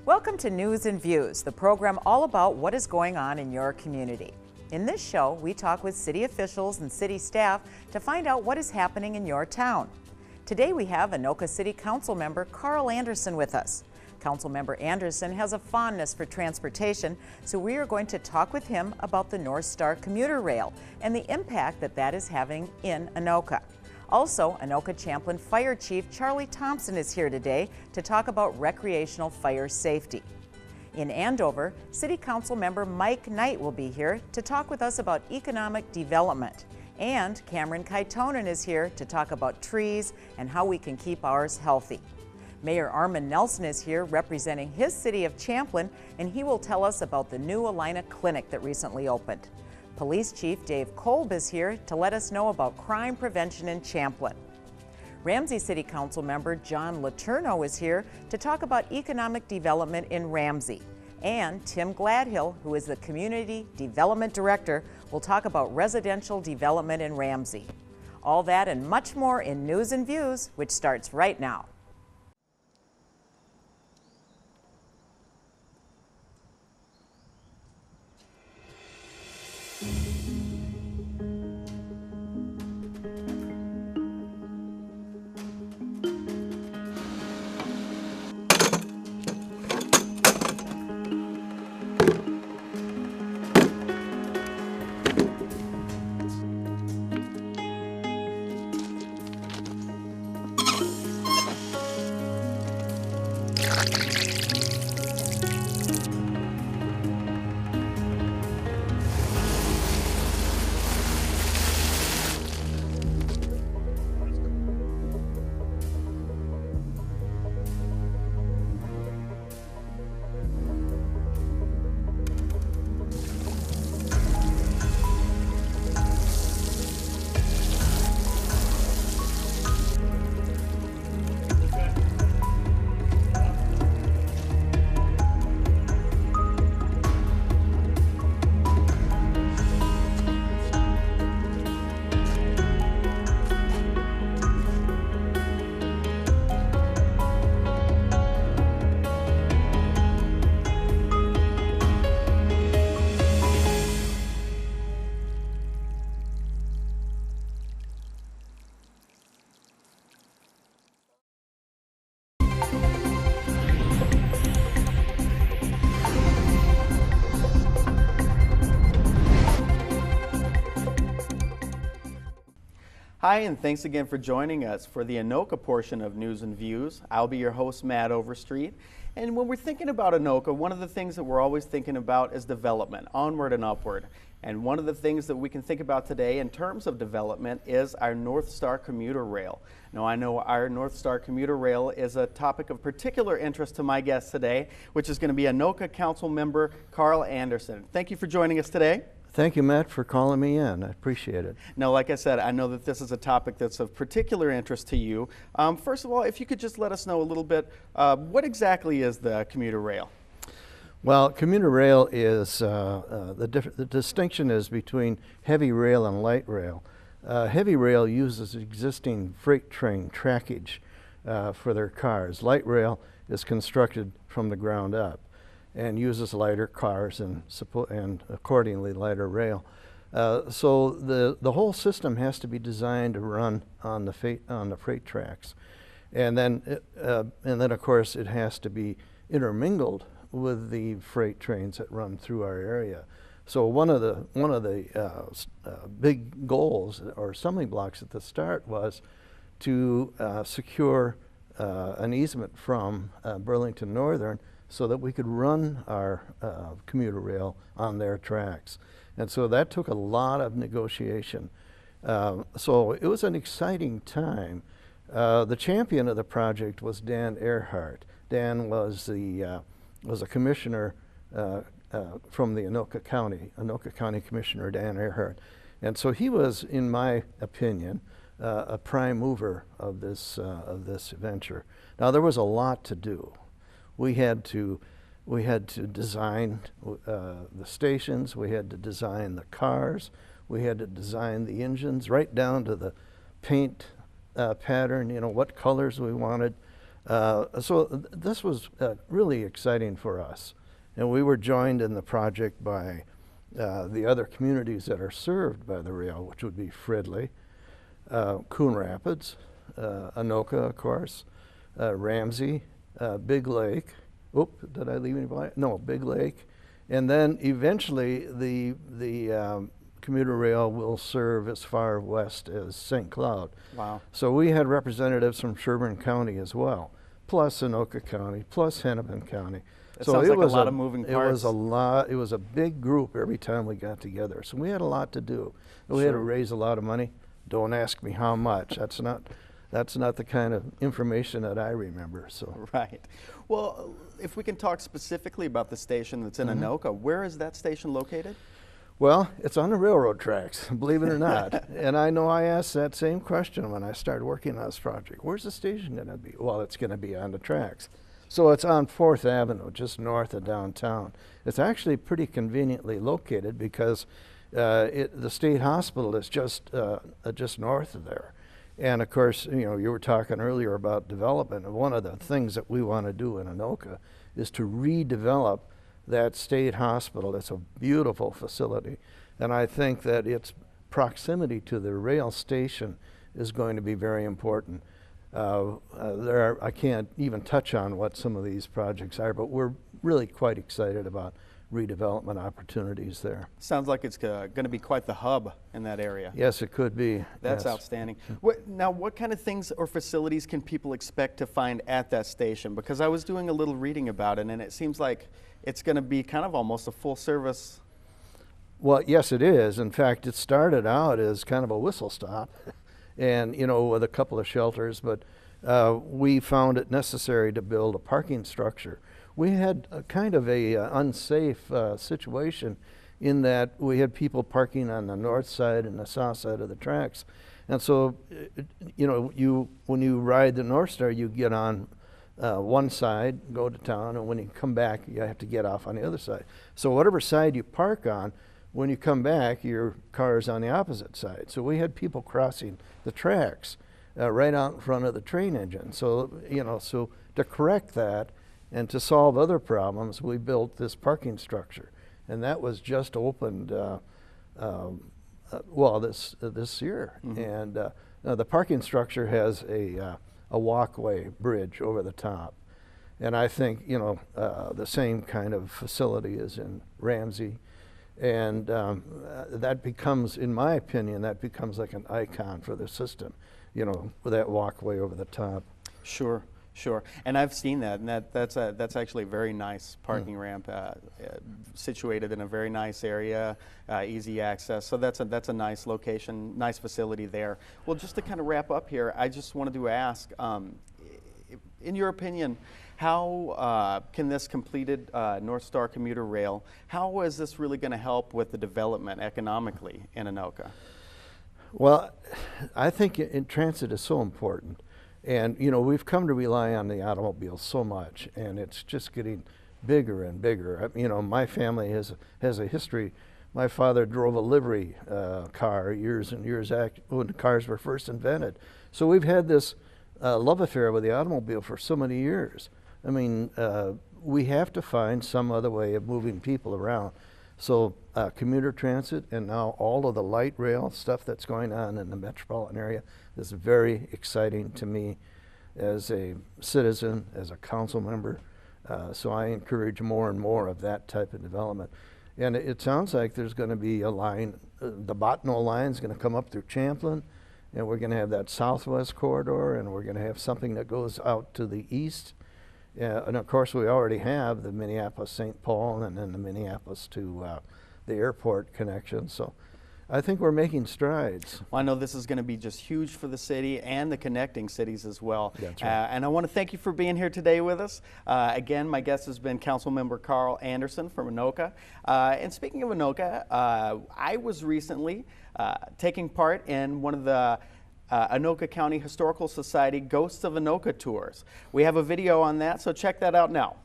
Welcome to News and Views, the program all about what is going on in your community. In this show, we talk with city officials and city staff to find out what is happening in your town. Today we have Anoka City Council member Carl Anderson with us. Councilmember Anderson has a fondness for transportation, so we are going to talk with him about the North Star commuter rail and the impact that is having in Anoka. Also, Anoka Champlin Fire Chief Charlie Thompson is here today to talk about recreational fire safety. In Andover, City Council member Mike Knight will be here to talk with us about economic development. And Cameron Kaitonen is here to talk about trees and how we can keep ours healthy. Mayor Armin Nelson is here representing his city of Champlin, and he will tell us about the new Alina Clinic that recently opened. Police Chief Dave Kolb is here to let us know about crime prevention in Champlin. Ramsey City Council member John Letourneau is here to talk about economic development in Ramsey. And Tim Gladhill, who is the Community Development Director, will talk about residential development in Ramsey. All that and much more in News and Views, which starts right now. Hi, and thanks again for joining us for the Anoka portion of News and Views. I'll be your host, Matt Overstreet. And when we're thinking about Anoka, one of the things that we're always thinking about is development, onward and upward. And one of the things that we can think about today in terms of development is our North Star commuter rail. Now, I know our North Star commuter rail is a topic of particular interest to my guest today, which is going to be Anoka Council member Carl Anderson. Thank you for joining us today. Thank you, Matt, for calling me in. I appreciate it. Now, like I said, I know that this is a topic that's of particular interest to you. First of all, if you could just let us know a little bit, what exactly is the commuter rail? Well, commuter rail is, the distinction is between heavy rail and light rail. Heavy rail uses existing freight train trackage for their cars. Light rail is constructed from the ground up and uses lighter cars and accordingly lighter rail. So the whole system has to be designed to run on the freight tracks, and then of course it has to be intermingled with the freight trains that run through our area. So one of the big goals or stumbling blocks at the start was to secure an easement from Burlington Northern so that we could run our commuter rail on their tracks. And so that took a lot of negotiation. So it was an exciting time. The champion of the project was Dan Earhart. Dan was a commissioner from the Anoka County Commissioner Dan Earhart. And so he was, in my opinion, a prime mover of this venture. Now there was a lot to do. We had to design the stations, we had to design the cars, we had to design the engines right down to the paint pattern, you know, what colors we wanted. This was really exciting for us. And we were joined in the project by the other communities that are served by the rail, which would be Fridley, Coon Rapids, Anoka, of course, Ramsey, Big Lake. Oop, did I leave anybody? No, Big Lake. And then eventually the commuter rail will serve as far west as St. Cloud. Wow. So we had representatives from Sherburne County as well, plus Anoka County, plus Hennepin County. It sounds like a lot of moving parts. It was a lot. It was a big group every time we got together. So we had a lot to do. We had to raise a lot of money. Don't ask me how much. That's not the kind of information that I remember. So right. Well, if we can talk specifically about the station that's in Anoka, where is that station located? Well, it's on the railroad tracks, believe it or not. And I know I asked that same question when I started working on this project. Where's the station going to be? Well, it's going to be on the tracks. So it's on 4th Avenue, just north of downtown. It's actually pretty conveniently located because the state hospital is just north of there. And of course, you were talking earlier about development, and one of the things that we want to do in Anoka is to redevelop that state hospital. It's a beautiful facility, and I think that its proximity to the rail station is going to be very important. I can't even touch on what some of these projects are, but we're really quite excited about redevelopment opportunities there. Sounds like it's going to be quite the hub in that area. Yes, it could be. That's yes. outstanding. Now, what kind of things or facilities can people expect to find at that station? Because I was doing a little reading about it, and it seems like it's going to be kind of almost a full service. Well, yes, it is. In fact, it started out as kind of a whistle stop and, with a couple of shelters, but we found it necessary to build a parking structure. We had a kind of a unsafe situation in that we had people parking on the north side and the south side of the tracks. And so, when you ride the North Star, you get on one side, go to town, and when you come back, you have to get off on the other side. So whatever side you park on, when you come back, your car is on the opposite side. So we had people crossing the tracks right out in front of the train engine. So, so to correct that and to solve other problems, we built this parking structure. And that was just opened, this year. And the parking structure has a walkway bridge over the top. And I think, the same kind of facility is in Ramsey. And that becomes, in my opinion, like an icon for the system, with that walkway over the top. Sure. And I've seen that, and that's actually a very nice parking ramp, situated in a very nice area, easy access. So that's a nice location, nice facility there. Well, just to kind of wrap up here, I just wanted to ask, in your opinion, how can this completed North Star commuter rail, how is this really going to help with the development economically in Anoka? Well, I think transit is so important. And, we've come to rely on the automobile so much, and it's just getting bigger and bigger. My family has a history. My father drove a livery car years and years when the cars were first invented. So we've had this love affair with the automobile for so many years. We have to find some other way of moving people around. So commuter transit and now all of the light rail stuff that's going on in the metropolitan area is very exciting to me as a citizen, as a council member. So I encourage more and more of that type of development. And it sounds like there's going to be a line, the Botno line is going to come up through Champlin, and we're going to have that southwest corridor, and we're going to have something that goes out to the east. And of course, we already have the Minneapolis-St. Paul and then the Minneapolis to the airport connection. So I think we're making strides. Well, I know this is going to be just huge for the city and the connecting cities as well. That's right. And I want to thank you for being here today with us. Again, my guest has been Councilmember Carl Anderson from Anoka. And speaking of Anoka, I was recently taking part in one of the Anoka County Historical Society Ghosts of Anoka tours. We have a video on that, so check that out now.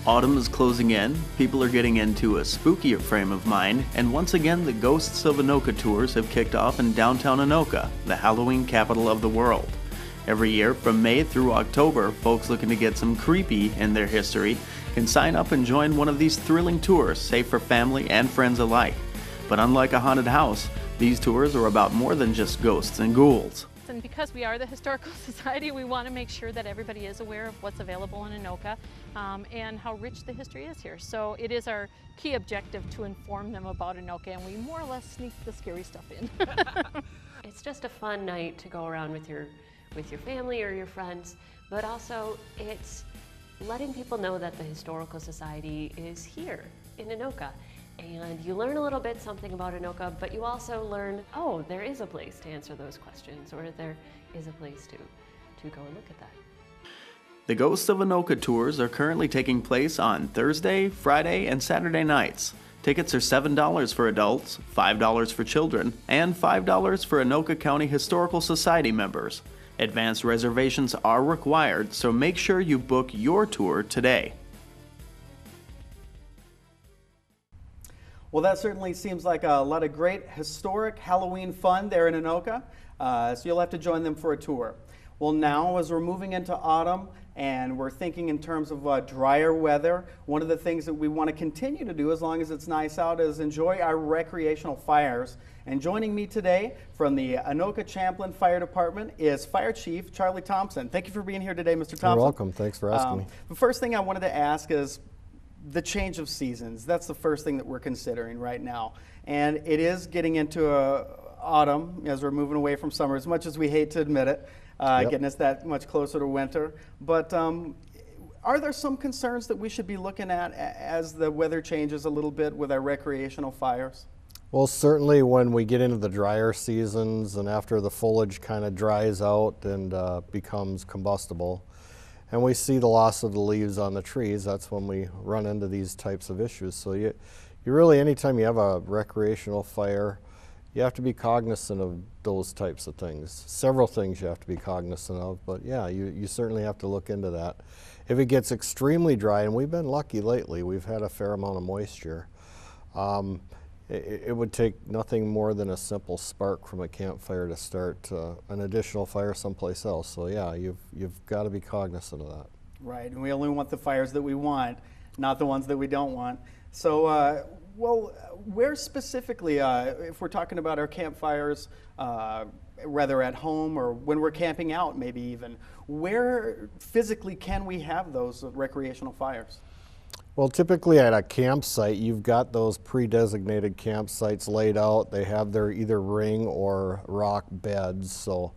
Autumn is closing in, people are getting into a spookier frame of mind, and once again the Ghosts of Anoka tours have kicked off in downtown Anoka, the Halloween capital of the world. Every year, from May through October, folks looking to get some creepy in their history can sign up and join one of these thrilling tours, safe for family and friends alike. But unlike a haunted house, these tours are about more than just ghosts and ghouls. And because we are the Historical Society, we want to make sure that everybody is aware of what's available in Anoka and how rich the history is here. So it is our key objective to inform them about Anoka, and we more or less sneak the scary stuff in. It's just a fun night to go around with your family or your friends, but also it's letting people know that the Historical Society is here in Anoka. And you learn a little bit something about Anoka, but you also learn, oh, there is a place to answer those questions, or there is a place to go and look at that. The Ghosts of Anoka tours are currently taking place on Thursday, Friday, and Saturday nights. Tickets are $7 for adults, $5 for children, and $5 for Anoka County Historical Society members. Advanced reservations are required, so make sure you book your tour today. Well, that certainly seems like a lot of great historic Halloween fun there in Anoka, so you'll have to join them for a tour. Well, now as we're moving into autumn and we're thinking in terms of drier weather, one of the things that we want to continue to do as long as it's nice out is enjoy our recreational fires. And joining me today from the Anoka Champlain Fire Department is Fire Chief Charlie Thompson. Thank you for being here today, Mr. Thompson. You're welcome. Thanks for asking me. The first thing I wanted to ask is the change of seasons. That's the first thing that we're considering right now. And it is getting into autumn as we're moving away from summer, as much as we hate to admit it, getting us that much closer to winter. But are there some concerns that we should be looking at as the weather changes a little bit with our recreational fires? Well, certainly when we get into the drier seasons and after the foliage kind of dries out and becomes combustible, and we see the loss of the leaves on the trees, that's when we run into these types of issues. So you really, anytime you have a recreational fire, you have to be cognizant of those types of things. Several things you have to be cognizant of, but yeah, you certainly have to look into that. If it gets extremely dry, and we've been lucky lately, we've had a fair amount of moisture, it would take nothing more than a simple spark from a campfire to start an additional fire someplace else. So yeah, you've got to be cognizant of that. Right, and we only want the fires that we want, not the ones that we don't want. So, well, where specifically, if we're talking about our campfires, whether at home or when we're camping out maybe even, where physically can we have those recreational fires? Well, typically at a campsite, you've got those pre-designated campsites laid out. They have their either ring or rock beds, so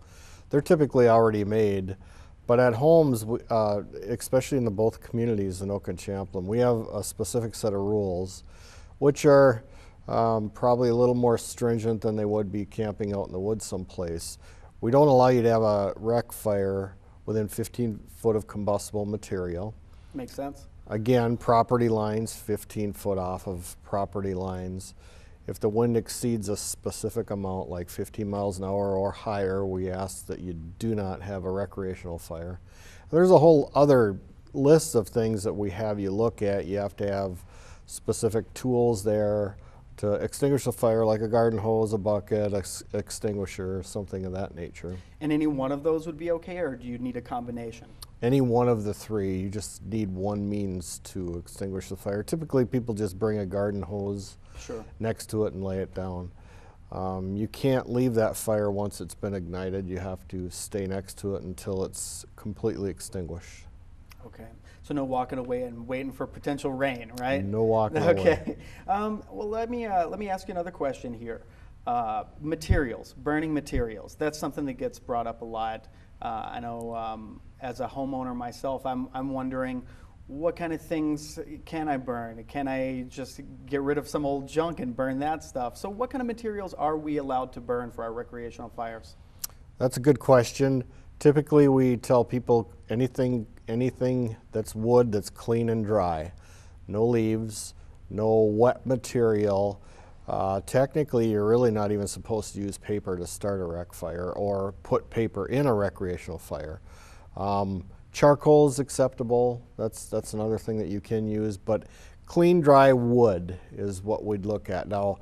they're typically already made. But at homes, especially in the both communities, Anoka and Champlain, we have a specific set of rules, which are probably a little more stringent than they would be camping out in the woods someplace. We don't allow you to have a rec fire within 15 foot of combustible material. Makes sense. Again, property lines, 15 foot off of property lines. If the wind exceeds a specific amount, like 15 miles an hour or higher, we ask that you do not have a recreational fire. There's a whole other list of things that we have you look at. You have to have specific tools there to extinguish a fire, like a garden hose, a bucket, extinguisher, something of that nature. And any one of those would be okay, or do you need a combination? Any one of the three. You just need one means to extinguish the fire. Typically people just bring a garden hose next to it and lay it down. You can't leave that fire once it's been ignited. You have to stay next to it until it's completely extinguished. Okay, so no walking away and waiting for potential rain, right? No walking away. Okay. Well, let me ask you another question here. Materials, burning materials. That's something that gets brought up a lot. I know as a homeowner myself, I'm wondering, what kind of things can I burn? Can I just get rid of some old junk and burn that stuff? So what kind of materials are we allowed to burn for our recreational fires? That's a good question. Typically we tell people anything that's wood that's clean and dry. No leaves, no wet material. Technically, you're really not even supposed to use paper to start a rec fire or put paper in a recreational fire. Charcoal is acceptable. That's another thing that you can use, but clean, dry wood is what we'd look at. Now,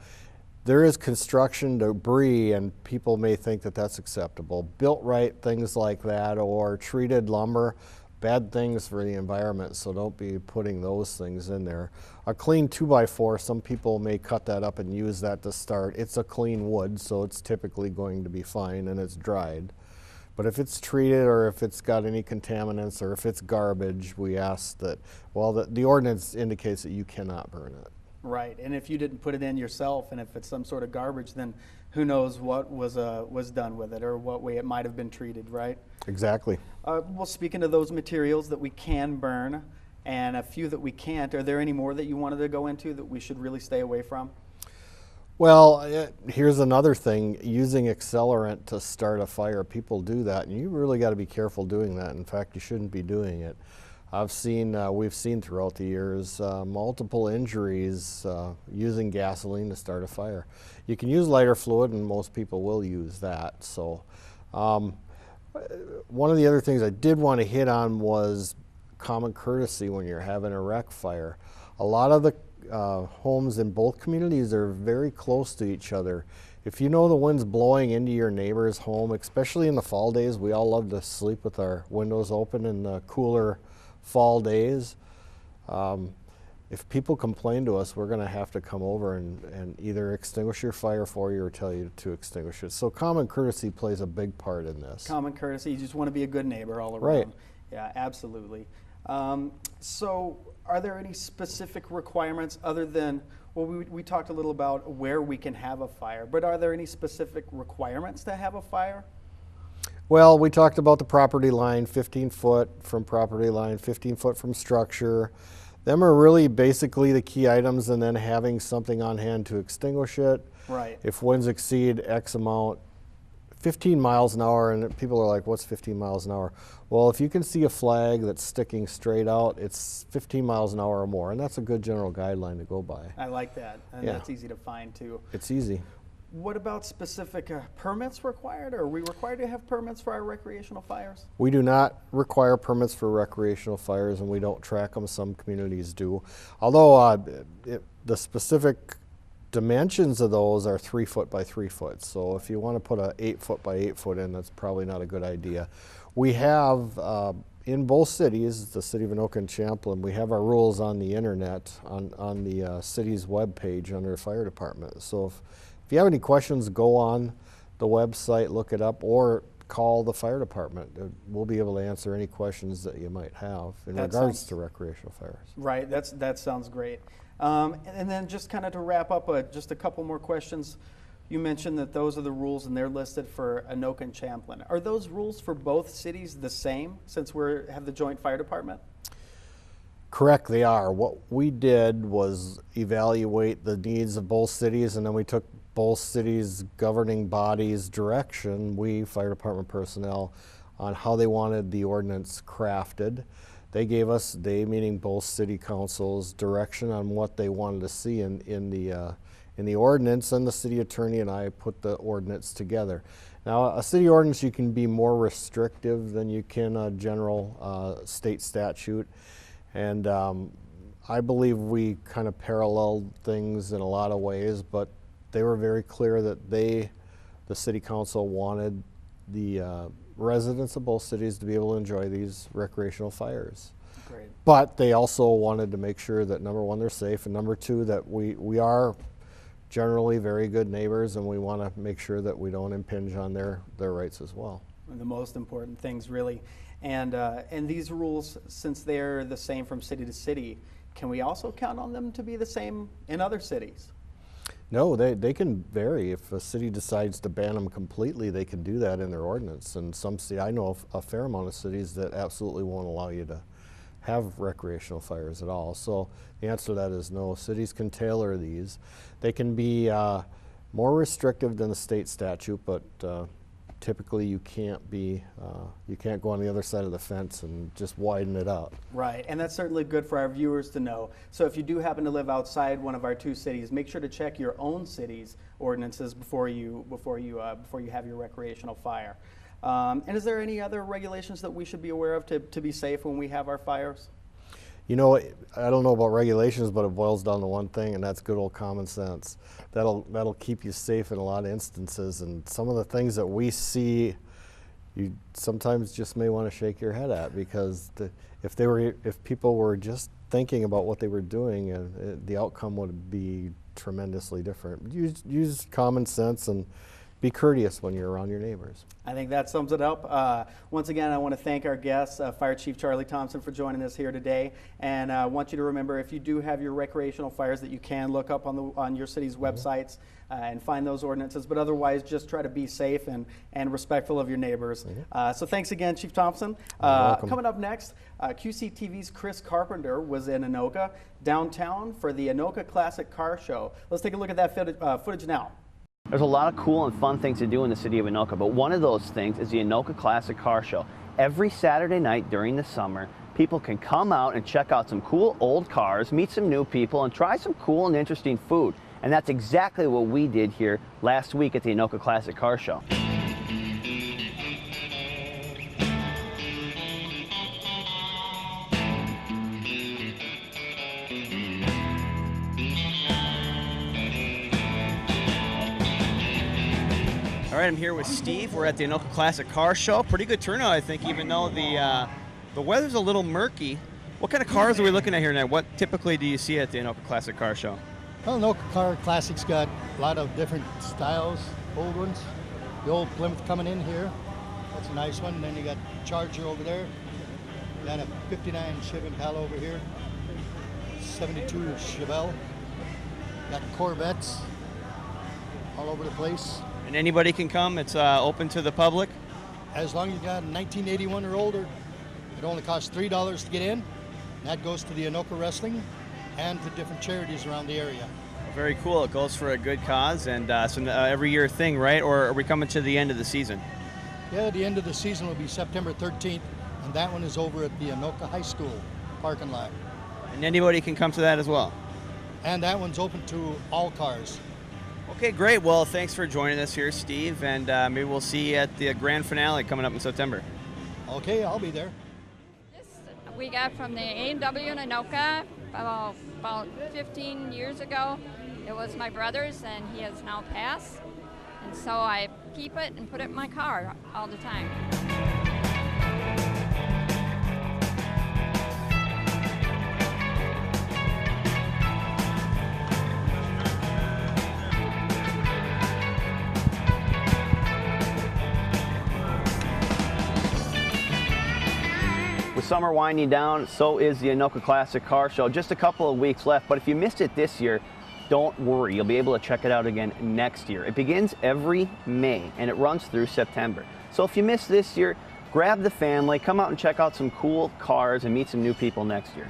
there is construction debris, and people may think that that's acceptable. Built right, things like that, or treated lumber, bad things for the environment, so don't be putting those things in there. A clean 2x4, some people may cut that up and use that to start. It's a clean wood, so it's typically going to be fine, and it's dried. But if it's treated, or if it's got any contaminants, or if it's garbage, we ask that, well, the ordinance indicates that you cannot burn it. Right, and if you didn't put it in yourself, and if it's some sort of garbage, then who knows what was done with it, or what way it might have been treated, right? Exactly. Well, speaking of those materials that we can burn, and a few that we can't, are there any more that you wanted to go into that we should really stay away from? Well, here's another thing, using accelerant to start a fire. People do that, and you really got to be careful doing that. In fact, you shouldn't be doing it. We've seen throughout the years multiple injuries using gasoline to start a fire. You can use lighter fluid, and most people will use that. So one of the other things I did want to hit on was common courtesy when you're having a wreck fire. A lot of the homes in both communities are very close to each other. If you know the wind's blowing into your neighbor's home, especially in the fall days, we all love to sleep with our windows open in the cooler fall days. If people complain to us, we're going to have to come over and either extinguish your fire for you or tell you to extinguish it. So common courtesy plays a big part in this. Common courtesy, you just want to be a good neighbor all around. Right. Yeah, absolutely. So are there any specific requirements other than, well, we talked a little about where we can have a fire, but are there any specific requirements to have a fire? Well, we talked about the property line, 15 foot from property line, 15 foot from structure. Them are really basically the key items, and then having something on hand to extinguish it. Right. If winds exceed X amount, 15 miles an hour, and people are like, what's 15 miles an hour? Well, if you can see a flag that's sticking straight out, it's 15 miles an hour or more, and that's a good general guideline to go by. I like that, and Yeah. that's easy to find too. It's easy. What about specific permits required? Are we required to have permits for our recreational fires? We do not require permits for recreational fires, and we don't track them. Some communities do. Although the specific dimensions of those are 3 foot by 3 foot. So if you want to put a 8 foot by 8 foot in, that's probably not a good idea. We have, in both cities, the city of Anoka and Champlin, we have our rules on the internet, on the city's webpage under the fire department. So if you have any questions, go on the website, look it up, or call the fire department. We'll be able to answer any questions that you might have in regards to recreational fires. Right, that sounds great. And then just kind of to wrap up, just a couple more questions. You mentioned that those are the rules, and they're listed for Anoka and Champlin. Are those rules for both cities the same, since we have the joint fire department? Correct, they are. What we did was evaluate the needs of both cities, and then we took both cities' governing bodies' direction, we fire department personnel, on how they wanted the ordinance crafted. They gave us, they meaning both city councils, direction on what they wanted to see in the ordinance, and the city attorney and I put the ordinance together. Now, a city ordinance, you can be more restrictive than you can a general state statute. And I believe we kind of paralleled things in a lot of ways, but they were very clear that the city council wanted the residents of both cities to be able to enjoy these recreational fires. Great. But they also wanted to make sure that, number one, they're safe, and number two, that we are generally very good neighbors, and we want to make sure that we don't impinge on their rights as well. The most important things, really. And these rules, since they're the same from city to city, can we also count on them to be the same in other cities? No, they can vary. If a city decides to ban them completely, they can do that in their ordinance. And some city, I know of a fair amount of cities that absolutely won't allow you to have recreational fires at all. So the answer to that is no. Cities can tailor these. They can be more restrictive than the state statute, but typically you can't go on the other side of the fence and just widen it up. Right, and that's certainly good for our viewers to know. So if you do happen to live outside one of our two cities, make sure to check your own city's ordinances before you have your recreational fire. And is there any other regulations that we should be aware of to be safe when we have our fires? You know, I don't know about regulations, but it boils down to one thing, and that's good old common sense. That'll keep you safe in a lot of instances. And some of the things that we see, you sometimes just may want to shake your head at, because if people were just thinking about what they were doing, the outcome would be tremendously different. Use common sense and be courteous when you're around your neighbors. I think that sums it up. Once again, I want to thank our guest, Fire Chief Charlie Thompson, for joining us here today. And I want you to remember, if you do have your recreational fires, that you can look up on your city's websites and find those ordinances. But otherwise, just try to be safe and respectful of your neighbors. So thanks again, Chief Thompson. Coming up next, QCTV's Chris Carpenter was in Anoka downtown for the Anoka Classic Car Show. Let's take a look at that footage now. There's a lot of cool and fun things to do in the city of Anoka, but one of those things is the Anoka Classic Car Show. Every Saturday night during the summer, people can come out and check out some cool old cars, meet some new people, and try some cool and interesting food. And that's exactly what we did here last week at the Anoka Classic Car Show. All right, I'm here with Steve. We're at the Anoka Classic Car Show. Pretty good turnout, I think, even though the weather's a little murky. What kind of cars are we looking at here tonight? What typically do you see at the Anoka Classic Car Show? Well, Anoka Car Classic's got a lot of different styles, old ones. The old Plymouth coming in here, that's a nice one. And then you got Charger over there. Got a 59 Chevy Impala over here. 72 Chevelle. Got Corvettes all over the place. And anybody can come? It's open to the public? As long as you got 1981 or older, it only costs $3 to get in. That goes to the Anoka Wrestling and to different charities around the area. Very cool. It goes for a good cause, and it's an every year thing, right? Or are we coming to the end of the season? Yeah, the end of the season will be September 13th, and that one is over at the Anoka High School parking lot. And anybody can come to that as well? And that one's open to all cars. Okay, great. Well, thanks for joining us here, Steve, and maybe we'll see you at the grand finale coming up in September. Okay, I'll be there. This we got from the A&W in Anoka about 15 years ago. It was my brother's, and he has now passed. And so I keep it and put it in my car all the time. With summer winding down, so is the Anoka Classic Car Show. Just a couple of weeks left, but if you missed it this year, don't worry, you'll be able to check it out again next year. It begins every May and it runs through September. So if you missed this year, grab the family, come out and check out some cool cars and meet some new people next year.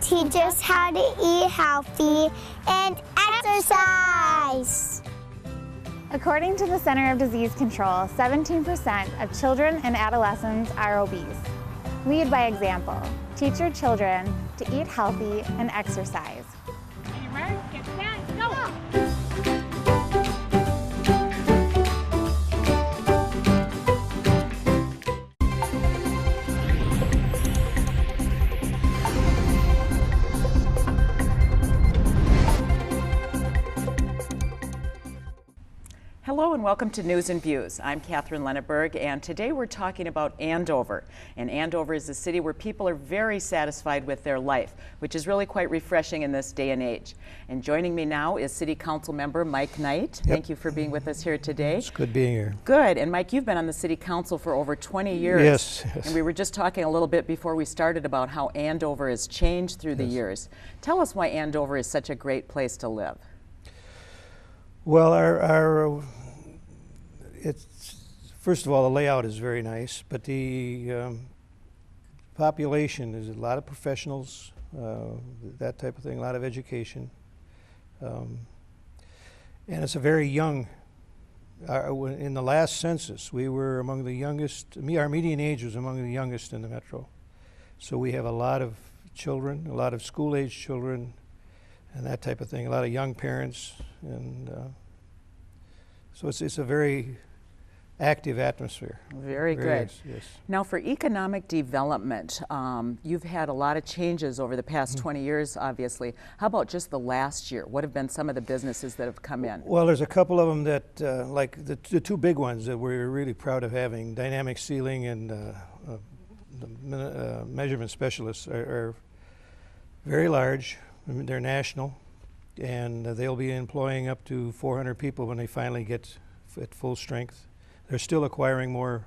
Teach us how to eat healthy and exercise. According to the Center of Disease Control, 17% of children and adolescents are obese. Lead by example. Teach your children to eat healthy and exercise. Get set, go! Hello and welcome to News and Views. I'm Catherine Lenneberg, and today we're talking about Andover. And Andover is a city where people are very satisfied with their life, which is really quite refreshing in this day and age. And joining me now is City Council member Mike Knight. Yep. Thank you for being with us here today. It's good being here. Good. And Mike, you've been on the City Council for over 20 years. Yes. And we were just talking a little bit before we started about how Andover has changed through the years. Tell us why Andover is such a great place to live. Well, it's first of all, the layout is very nice, but the population is a lot of professionals, that type of thing, a lot of education, and it's a very young. In the last census, we were among the youngest. Our median age was among the youngest in the metro, so we have a lot of children, a lot of school-age children, and that type of thing. A lot of young parents, and so it's a very active atmosphere. Very good. Yes. Now, for economic development, you've had a lot of changes over the past 20 years, obviously. How about just the last year? What have been some of the businesses that have come in? Well, there's a couple of them that, like the two big ones that we're really proud of having, Dynamic Sealing and the measurement specialists are very large. I mean, they're national, and they'll be employing up to 400 people when they finally get at full strength. They're still acquiring more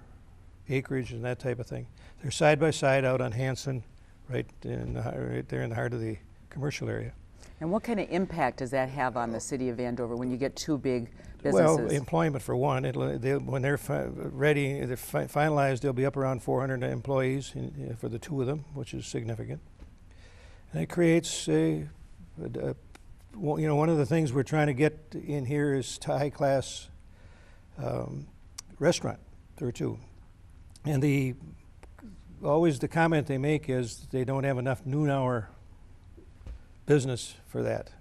acreage and that type of thing. They're side by side out on Hanson, right there in the heart of the commercial area. And what kind of impact does that have on the city of Andover when you get two big businesses? Well, employment for one. When they're ready, they're finalized, they'll be up around 400 employees for the two of them, which is significant. And it creates one of the things we're trying to get in here is high class restaurant there too. And always the comment they make is they don't have enough noon hour business for that.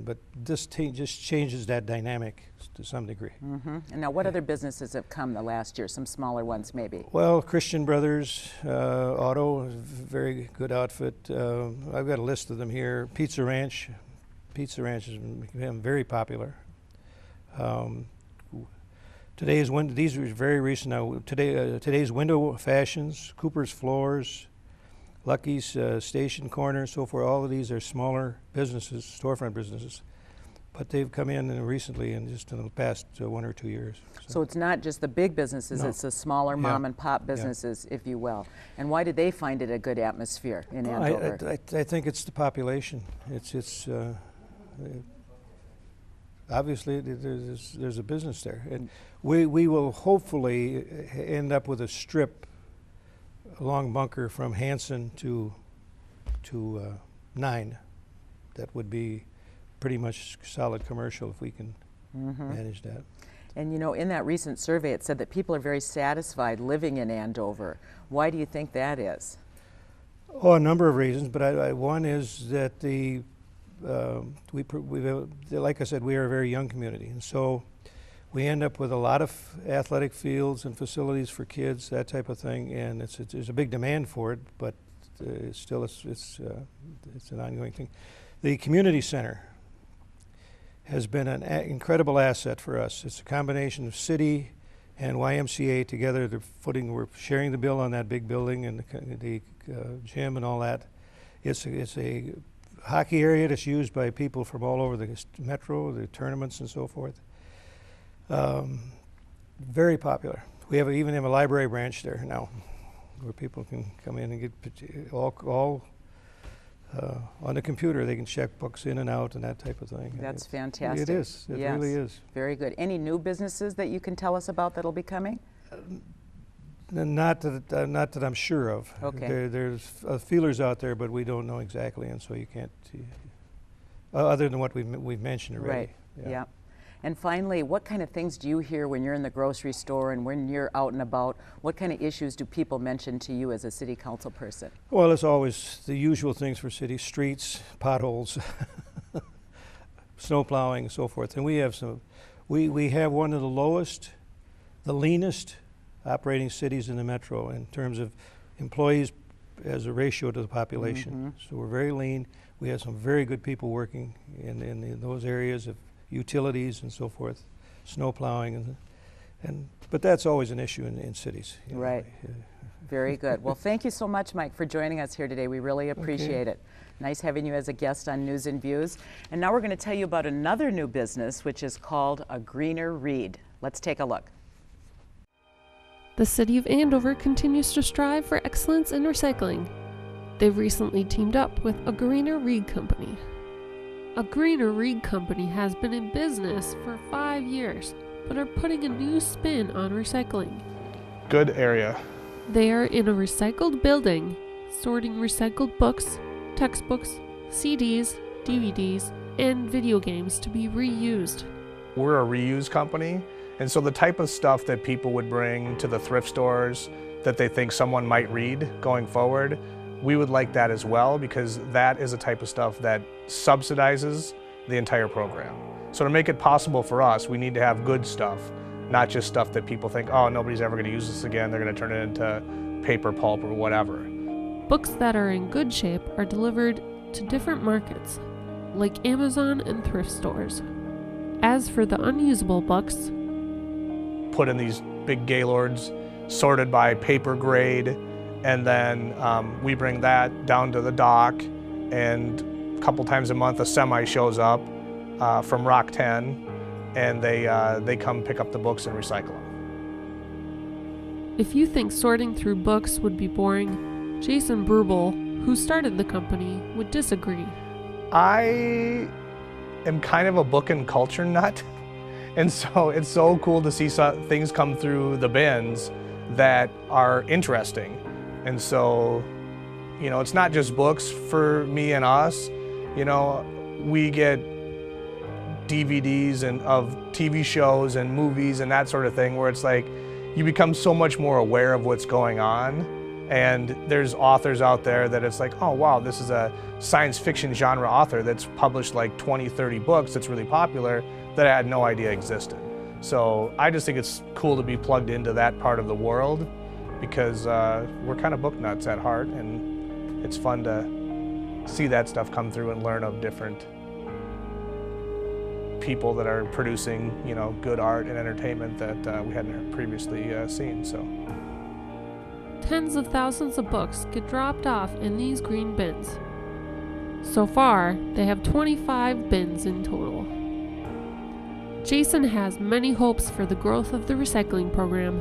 But this just changes that dynamic to some degree. Mm-hmm. And now what other businesses have come the last year? Some smaller ones maybe? Well, Christian Brothers Auto, very good outfit. I've got a list of them here. Pizza Ranch has become very popular. These are very recent now. Today's Window Fashions, Cooper's Floors, Lucky's Station Corner, so forth. All of these are smaller businesses, storefront businesses, but they've come in recently in the past 1 or 2 years. So it's not just the big businesses, No. It's the smaller mom and pop businesses, if you will. And why did they find it a good atmosphere in Andover? I think it's the population. Obviously there's a business there, and we will hopefully end up with a strip along Bunker from Hanson to 9. That would be pretty much solid commercial if we can manage that. And in that recent survey it said that people are very satisfied living in Andover. Why do you think that is? Oh, a number of reasons, but one is that like I said, we are a very young community, and so we end up with a lot of athletic fields and facilities for kids, that type of thing, and there's a big demand for it, but it's an ongoing thing. The community center has been an incredible asset for us. It's a combination of city and YMCA together. We're sharing the bill on that big building and the gym and all that. It's a hockey area that's used by people from all over the metro, the tournaments and so forth. Very popular. We even have a library branch there now, where people can come in and get all on the computer. They can check books in and out and that type of thing. That's fantastic. It is. It really is. Very good. Any new businesses that you can tell us about that'll be coming? Not that I'm sure of. Okay. There's feelers out there, but we don't know exactly, and so you can't. Other than what we've mentioned already. Right. Yeah. And finally, what kind of things do you hear when you're in the grocery store and when you're out and about? What kind of issues do people mention to you as a city council person? Well, it's always the usual things for city streets, potholes, snow plowing, and so forth. And we have we have one of the leanest operating cities in the metro in terms of employees as a ratio to the population. So we're very lean. We have some very good people working in those areas of utilities and so forth. snow plowing, but that's always an issue in cities. You know. Right. Very good. Well, thank you so much, Mike, for joining us here today. We really appreciate it. Nice having you as a guest on News and Views. And now we're going to tell you about another new business, which is called A Greener Read. Let's take a look. The City of Andover continues to strive for excellence in recycling. They've recently teamed up with A Greener Read Company. A Greener Read Company has been in business for 5 years, but are putting a new spin on recycling. Good area. They are in a recycled building, sorting recycled books, textbooks, CDs, DVDs, and video games to be reused. We're a reuse company, and so the type of stuff that people would bring to the thrift stores that they think someone might read going forward, we would like that as well, because that is a type of stuff that subsidizes the entire program. So to make it possible for us, we need to have good stuff, not just stuff that people think, oh, nobody's ever going to use this again, they're going to turn it into paper pulp or whatever. Books that are in good shape are delivered to different markets, like Amazon and thrift stores. As for the unusable books, put in these big gaylords, sorted by paper grade, and then we bring that down to the dock, and a couple times a month a semi shows up from Rock 10, and they come pick up the books and recycle them. if you think sorting through books would be boring, Jason Brubel, who started the company, would disagree. I am kind of a book and culture nut, and so it's so cool to see things come through the bins that are interesting. And so, you know, it's not just books for me and us. You know, we get DVDs and of TV shows and movies and that sort of thing, where it's like you become so much more aware of what's going on. And there's authors out there that it's like, oh wow, this is a science fiction genre author that's published like 20, 30 books that's really popular that I had no idea existed. So I just think it's cool to be plugged into that part of the world, because we're kind of book nuts at heart, and it's fun to see that stuff come through and learn of different people that are producing, you know, good art and entertainment that we hadn't previously seen. So. Tens of thousands of books get dropped off in these green bins. So far, they have 25 bins in total. Jason has many hopes for the growth of the recycling program.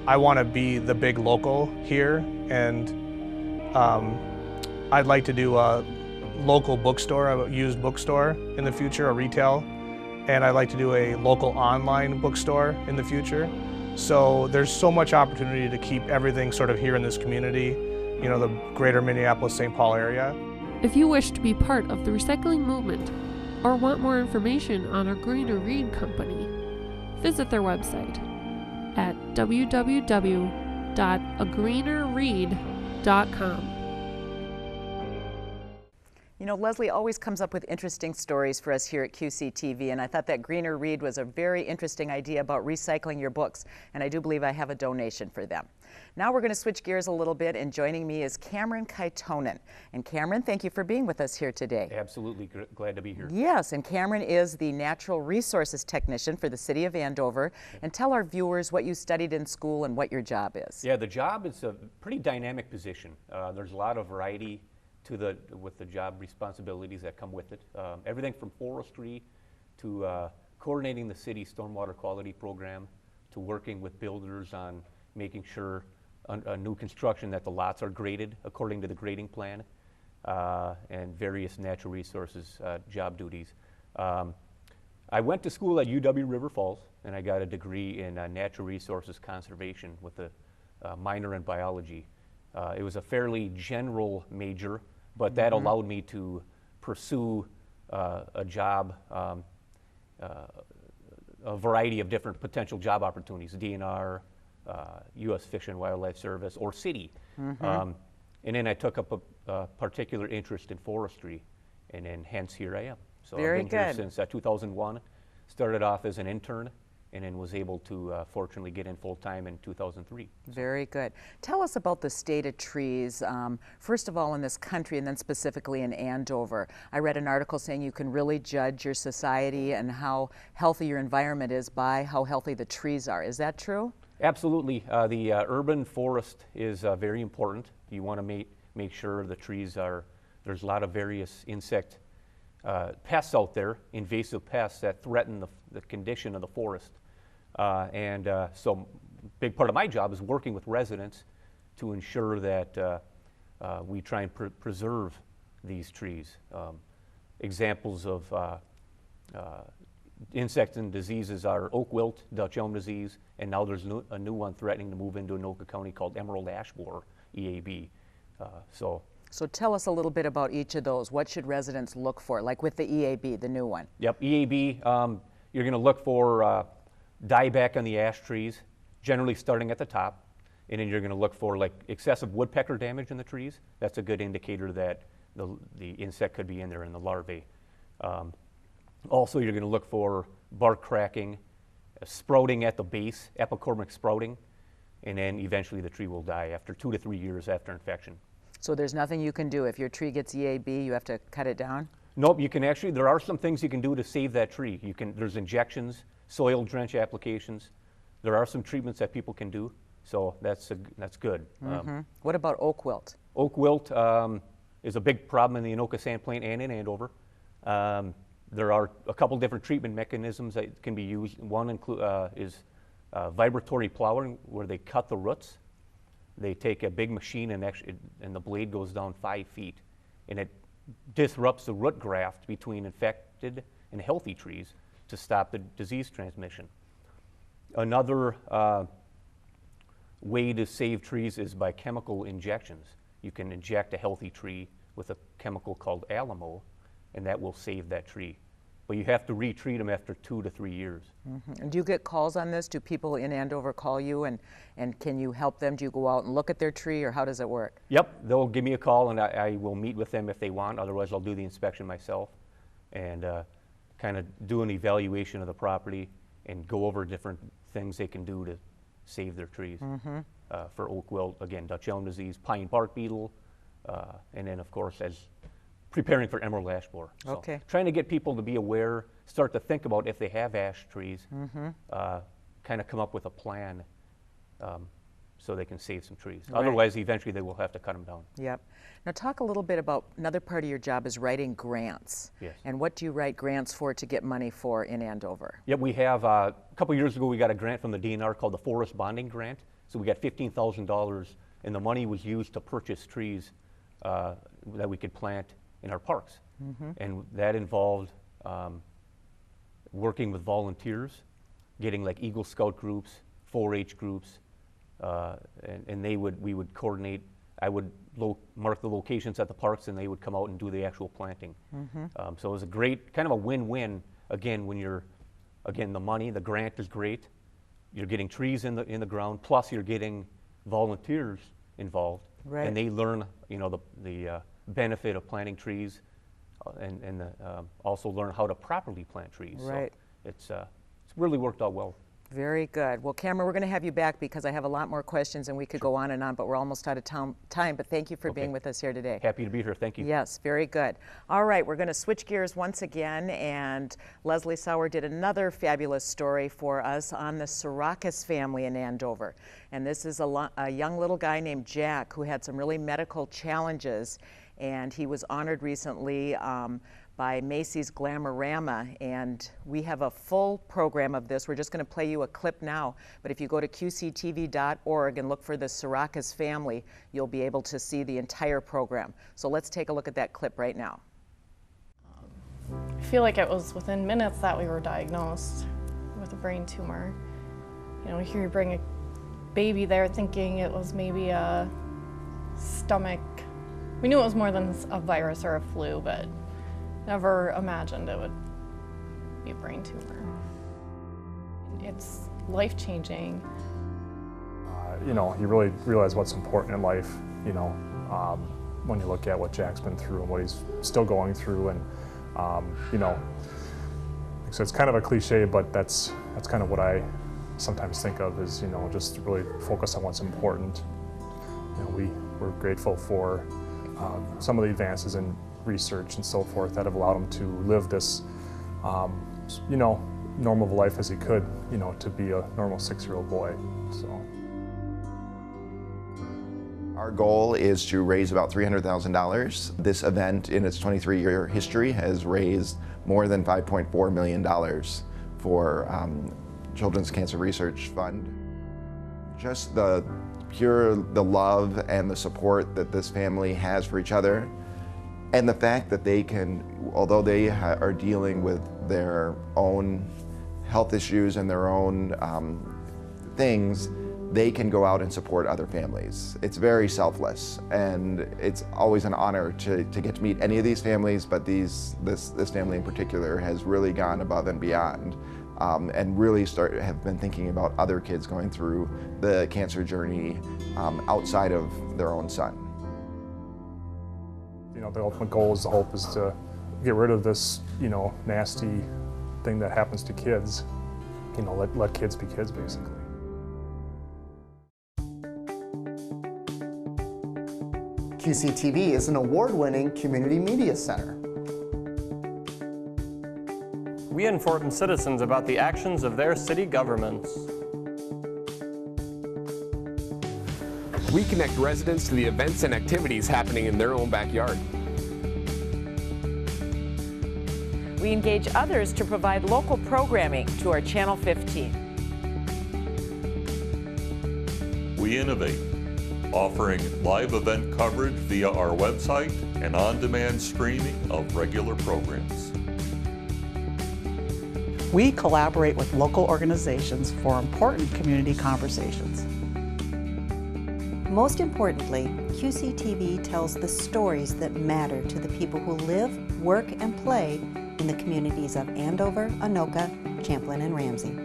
I want to be the big local here, and I'd like to do a local bookstore, a used bookstore in the future, a retail, and I'd like to do a local online bookstore in the future. So there's so much opportunity to keep everything sort of here in this community, you know, the greater Minneapolis-St. Paul area. If you wish to be part of the recycling movement or want more information on our Greener Read Company, visit their website at www.agreenerread.com. You know, Leslie always comes up with interesting stories for us here at QCTV, and I thought that Greener Read was a very interesting idea about recycling your books, and I do believe I have a donation for them. Now we're going to switch gears a little bit, and joining me is Cameron Kaitonen. And Cameron, thank you for being with us here today. Absolutely glad to be here. Yes, and Cameron is the Natural Resources Technician for the City of Andover. And tell our viewers what you studied in school and what your job is. Yeah, the job is a pretty dynamic position. There's a lot of variety with the job responsibilities that come with it. Everything from forestry to coordinating the city's stormwater quality program, to working with builders on making sure new construction that the lots are graded according to the grading plan, and various natural resources job duties. I went to school at UW River Falls, and I got a degree in natural resources conservation with a minor in biology. It was a fairly general major, but that allowed me to pursue a job, a variety of different potential job opportunities, DNR, U.S. Fish and Wildlife Service, or city. And then I took up a particular interest in forestry, and then hence here I am. So Very I've been here good. since 2001. Started off as an intern and then was able to fortunately get in full-time in 2003. Very good. Tell us about the state of trees, first of all in this country and then specifically in Andover. I read an article saying you can really judge your society and how healthy your environment is by how healthy the trees are. Is that true? Absolutely. The urban forest is very important. You want to make sure the trees are, there's a lot of various insect pests out there, invasive pests that threaten the condition of the forest. So big part of my job is working with residents to ensure that we try and preserve these trees. Examples of insects and diseases are oak wilt, Dutch elm disease, and now there's a new one threatening to move into Anoka County called emerald ash borer, EAB. So tell us a little bit about each of those. What should residents look for, like with the EAB, the new one? Yep, EAB, you're going to look for dieback on the ash trees, generally starting at the top, and then you're going to look for like excessive woodpecker damage in the trees. That's a good indicator that the insect could be in there in the larvae. Also, you're going to look for bark cracking, sprouting at the base, epicormic sprouting, and then eventually the tree will die after 2 to 3 years after infection. So there's nothing you can do. If your tree gets EAB, you have to cut it down? Nope, you can actually, there are some things you can do to save that tree. There's injections, soil drench applications. There are some treatments that people can do, so that's good. What about oak wilt? Oak wilt is a big problem in the Anoka sand plain and in Andover. There are a couple different treatment mechanisms that can be used. One is vibratory plowing, where they cut the roots. They take a big machine and the blade goes down 5 feet, and it disrupts the root graft between infected and healthy trees to stop the disease transmission. Another way to save trees is by chemical injections. You can inject a healthy tree with a chemical called Alamo, and that will save that tree. But you have to retreat them after 2 to 3 years. And do you get calls on this? Do people in Andover call you, and can you help them? Do you go out and look at their tree, or how does it work? Yep, they'll give me a call, and I will meet with them if they want. Otherwise, I'll do the inspection myself and kind of do an evaluation of the property and go over different things they can do to save their trees. For oak wilt, again, Dutch elm disease, pine bark beetle, and then, of course, as preparing for emerald ash borer. So Okay. trying to get people to be aware, start to think about if they have ash trees, kind of come up with a plan so they can save some trees. Right. Otherwise, eventually they will have to cut them down. Yep. Now talk a little bit about another part of your job is writing grants. Yes. And what do you write grants for to get money for in Andover? Yep, we have, a couple years ago, we got a grant from the DNR called the Forest Bonding Grant. So we got $15,000, and the money was used to purchase trees that we could plant in our parks. And that involved working with volunteers, getting like Eagle Scout groups, 4-H groups, and we would coordinate. I would mark the locations at the parks, and they would come out and do the actual planting. So it was a great, kind of a win-win. Again, the money, the grant is great. You're getting trees in the ground, plus you're getting volunteers involved, Right. and they learn, the benefit of planting trees, and also learn how to properly plant trees. Right. So it's really worked out well. Very good. Well, Cameron, we're going to have you back because I have a lot more questions and we could go on and on, but we're almost out of time. But thank you for being with us here today. Happy to be here. Thank you. Yes, very good. All right, we're going to switch gears once again, and Leslie Sauer did another fabulous story for us on the Sirakas family in Andover. And this is a young little guy named Jack who had some really medical challenges, and he was honored recently by Macy's Glamorama, and we have a full program of this. We're just going to play you a clip now, but if you go to QCTV.org and look for the Sirakas family, you'll be able to see the entire program. So let's take a look at that clip right now. I feel like it was within minutes that we were diagnosed with a brain tumor. Here you bring a baby there thinking it was maybe a stomach. We knew it was more than a virus or a flu, but never imagined it would be a brain tumor. It's life-changing. You really realize what's important in life, when you look at what Jack's been through and what he's still going through. And, So it's kind of a cliche, but that's kind of what I sometimes think of is, just really focus on what's important. We're grateful for some of the advances in research and so forth that have allowed him to live this, normal of a life as he could, to be a normal 6-year-old boy. So. Our goal is to raise about $300,000. This event in its 23-year history has raised more than $5.4 million for Children's Cancer Research Fund. Just the love and the support that this family has for each other, and the fact that they can, although they are dealing with their own health issues and their own things, they can go out and support other families. It's very selfless, and it's always an honor to get to meet any of these families, but this family in particular has really gone above and beyond, and really have been thinking about other kids going through the cancer journey outside of their own son. The ultimate goal is, the hope is to get rid of this, nasty thing that happens to kids. Let kids be kids, basically. QCTV is an award-winning community media center. We inform citizens about the actions of their city governments. We connect residents to the events and activities happening in their own backyard. We engage others to provide local programming to our Channel 15. We innovate, offering live event coverage via our website and on-demand streaming of regular programs. We collaborate with local organizations for important community conversations. Most importantly, QCTV tells the stories that matter to the people who live, work, and play in the communities of Andover, Anoka, Champlin, and Ramsey.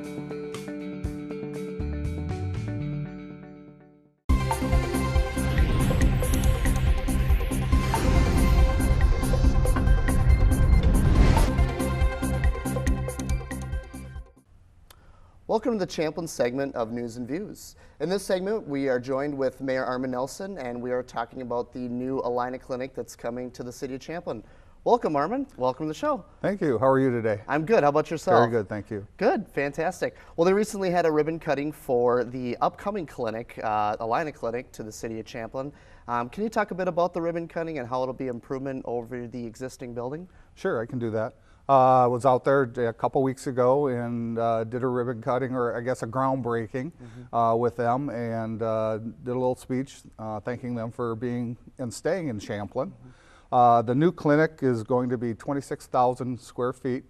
Welcome to the Champlin segment of News and Views. In this segment, we are joined with Mayor Armin Nelson, and we are talking about the new Allina Clinic that's coming to the city of Champlin. Welcome, Armin. Welcome to the show. Thank you. How are you today? I'm good. How about yourself? Very good, thank you. Good, fantastic. Well, they recently had a ribbon cutting for the upcoming clinic, Allina Clinic, to the city of Champlin. Can you talk a bit about the ribbon cutting and how it'll be improvement over the existing building? Sure, I can do that. I was out there a couple weeks ago and did a ribbon cutting, or I guess a groundbreaking, with them, and did a little speech thanking them for being and staying in Champlin. The new clinic is going to be 26,000 square feet.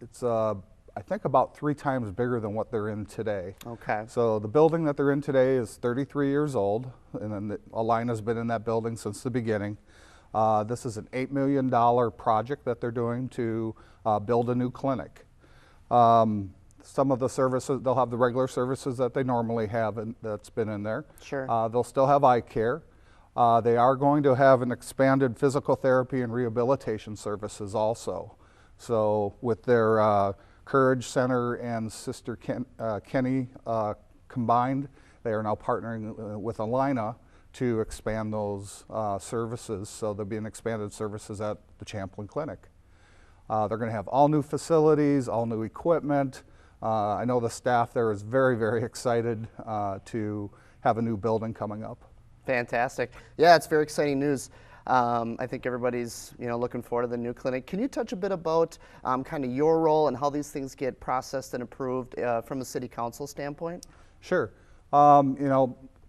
It's I think about 3 times bigger than what they're in today. Okay. So the building that they're in today is 33 years old, and then Allina's been in that building since the beginning. This is an $8 million project that they're doing to build a new clinic. Some of the services, they'll have the regular services that they normally have that's been in there. Sure. They'll still have eye care. They are going to have an expanded physical therapy and rehabilitation services also. So with their Courage Center and Sister Kenny combined, they are now partnering with Allina to expand those services. So there'll be an expanded services at the Champlin Clinic. They're going to have all new facilities, all new equipment. I know the staff there is very, very excited to have a new building coming up. Fantastic. Yeah, it's very exciting news. I think everybody's looking forward to the new clinic. Can you touch a bit about kind of your role and how these things get processed and approved from a city council standpoint? Sure.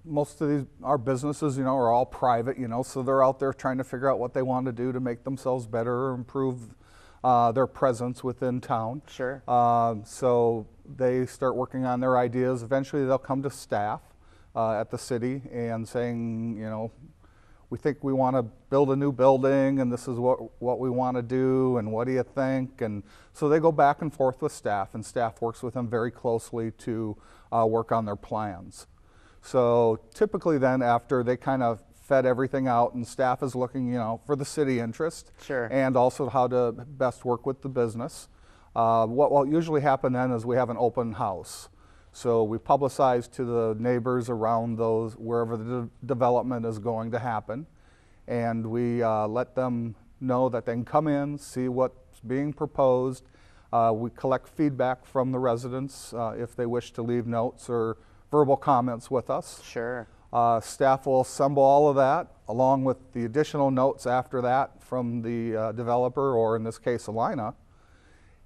Most of our businesses, are all private, so they're out there trying to figure out what they want to do to make themselves better or improve their presence within town. Sure. So they start working on their ideas. Eventually they'll come to staff at the city and saying, we think we want to build a new building and this is what we want to do and what do you think? And so they go back and forth with staff, and staff works with them very closely to work on their plans. So typically then, after they kind of fed everything out and staff is looking, for the city interest, sure, and also how to best work with the business, What will usually happen then is we have an open house. So we publicize to the neighbors around those, wherever the development is going to happen. And we let them know that they can come in, see what's being proposed. We collect feedback from the residents if they wish to leave notes or verbal comments with us. Sure. Staff will assemble all of that along with the additional notes after that from the developer, or in this case, Alina.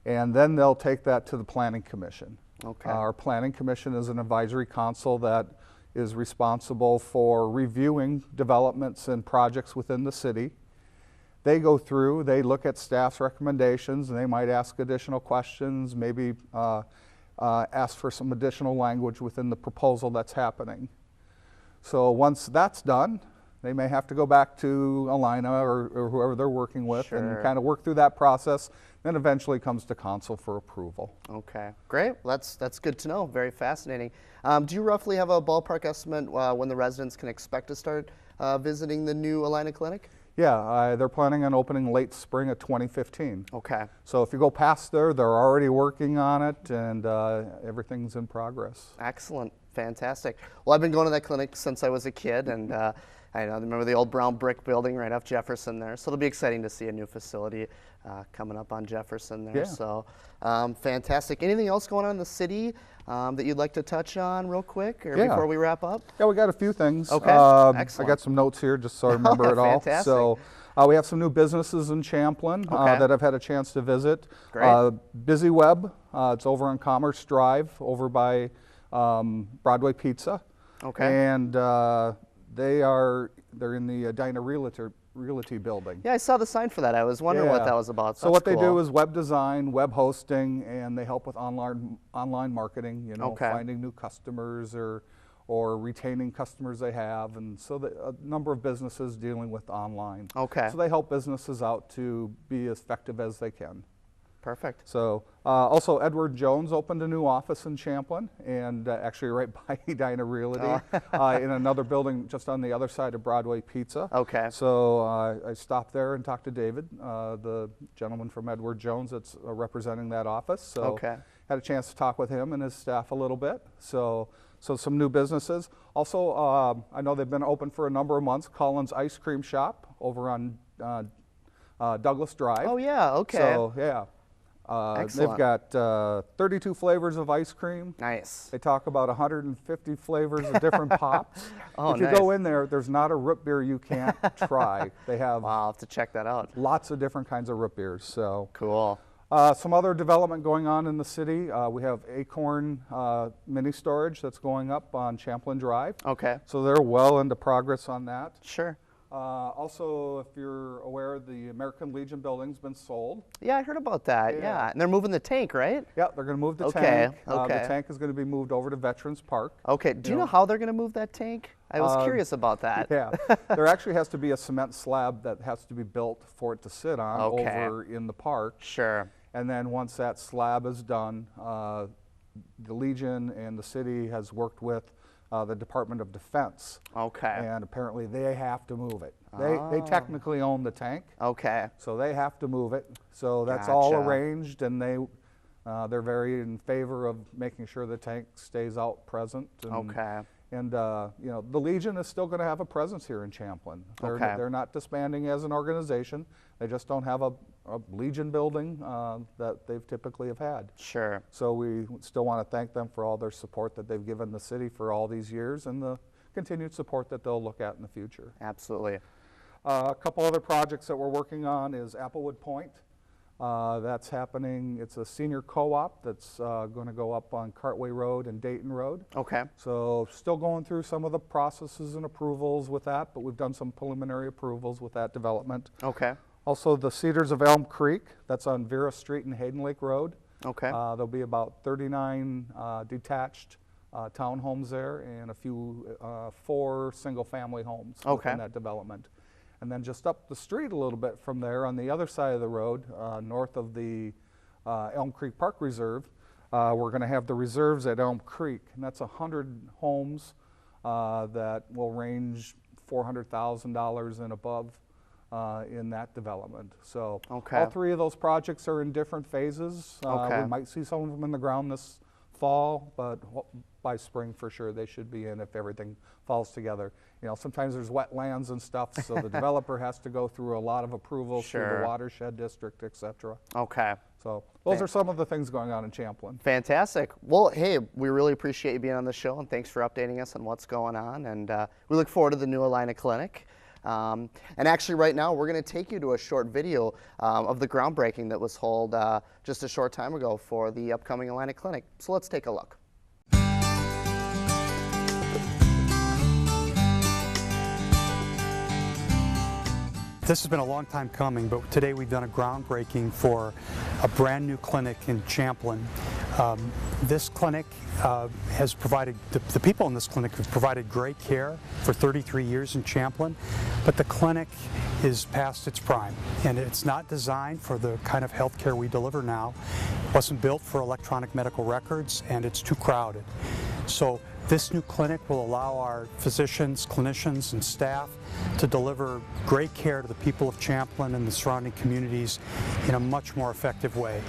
And then they'll take that to the Planning Commission. Okay. Our Planning Commission is an advisory council that is responsible for reviewing developments and projects within the city. They go through, they look at staff's recommendations, and they might ask additional questions, maybe ask for some additional language within the proposal that's happening. So once that's done, they may have to go back to Alina or whoever they're working with and kind of work through that process, then eventually comes to council for approval. Okay, great. Well, that's good to know. Very fascinating. Do you roughly have a ballpark estimate when the residents can expect to start visiting the new Alina Clinic? Yeah, they're planning on opening late spring of 2015. Okay. So if you go past there, they're already working on it, and everything's in progress. Excellent. Fantastic. Well, I've been going to that clinic since I was a kid, and I remember the old brown brick building right off Jefferson there. So it'll be exciting to see a new facility coming up on Jefferson there. Yeah. So fantastic. Anything else going on in the city that you'd like to touch on real quick or before we wrap up? Yeah, we got a few things. Okay, I excellent. got some notes here just so I remember it all. Fantastic. So we have some new businesses in Champlin that I've had a chance to visit. Great. Busy Web, it's over on Commerce Drive over by Broadway Pizza. Okay. And they're in the Edina Realty building. Yeah, I saw the sign for that. I was wondering what that was about. So what they do is web design, web hosting, and they help with online marketing, you know, finding new customers or retaining customers they have, and so a number of businesses dealing with online. Okay. So they help businesses out to be as effective as they can. Perfect. So also Edward Jones opened a new office in Champlin, and actually right by Edina Realty in another building just on the other side of Broadway Pizza. Okay. So I stopped there and talked to David, the gentleman from Edward Jones that's representing that office. So had a chance to talk with him and his staff a little bit. So some new businesses. Also, I know they've been open for a number of months, Cullen's Ice Cream Shop over on Douglas Drive. Oh yeah, okay. So yeah. They've got 32 flavors of ice cream. Nice. They talk about 150 flavors of different pops. Oh, if you go in there, there's not a root beer you can't try. They have I'll have to check that out. Lots of different kinds of root beers. So cool. Some other development going on in the city. We have Acorn Mini Storage that's going up on Champlin Drive. Okay. So they're well into progress on that. Sure. Also, if you're aware, the American Legion building's been sold. Yeah, I heard about that. Yeah. And they're moving the tank, right? Yeah, they're going to move the tank. The tank is going to be moved over to Veterans Park. Okay. Do you know how they're going to move that tank? I was curious about that. Yeah. There actually has to be a cement slab that has to be built for it to sit on over in the park. Sure. And then once that slab is done, the Legion and the city has worked with the Department of Defense. Okay. And apparently they have to move it. They technically own the tank. Okay. So they have to move it. So that's all arranged, and they're very in favor of making sure the tank stays out present. And, And you know, the Legion is still going to have a presence here in Champlin. They're not disbanding as an organization. They just don't have a Legion building that they've typically have had. Sure. So we still want to thank them for all their support that they've given the city for all these years and the continued support that they'll look at in the future. Absolutely. A couple other projects that we're working on is Applewood Point. That's happening. It's a senior co-op that's going to go up on Cartway Road and Dayton Road. Okay. So still going through some of the processes and approvals with that, but we've done some preliminary approvals with that development. Okay. Also the Cedars of Elm Creek, that's on Vera Street and Hayden Lake Road. Okay. There'll be about 39 detached townhomes there and a few 4 single-family homes within that development. And then just up the street a little bit from there, on the other side of the road, north of the Elm Creek Park Reserve, we're going to have the reserves at Elm Creek, and that's 100 homes that will range $400,000 and above in that development. So Okay. all three of those projects are in different phases. Okay. We might see some of them in the ground this fall, but by spring for sure they should be in if everything falls together. You know, sometimes there's wetlands and stuff, so the developer has to go through a lot of approvals through Sure. the watershed district, et cetera. Okay. So those are some of the things going on in Champlin. Fantastic. Well, hey, we really appreciate you being on the show, and thanks for updating us on what's going on. And we look forward to the new Allina Clinic. And actually, right now, we're going to take you to a short video of the groundbreaking that was held just a short time ago for the upcoming Allina Clinic. So let's take a look. This has been a long time coming, but today we've done a groundbreaking for a brand new clinic in Champlin. This clinic has provided, the people in this clinic have provided great care for 33 years in Champlin, but the clinic is past its prime, and it's not designed for the kind of health care we deliver now. It wasn't built for electronic medical records, and it's too crowded. So this new clinic will allow our physicians, clinicians, and staff to deliver great care to the people of Champlin and the surrounding communities in a much more effective way.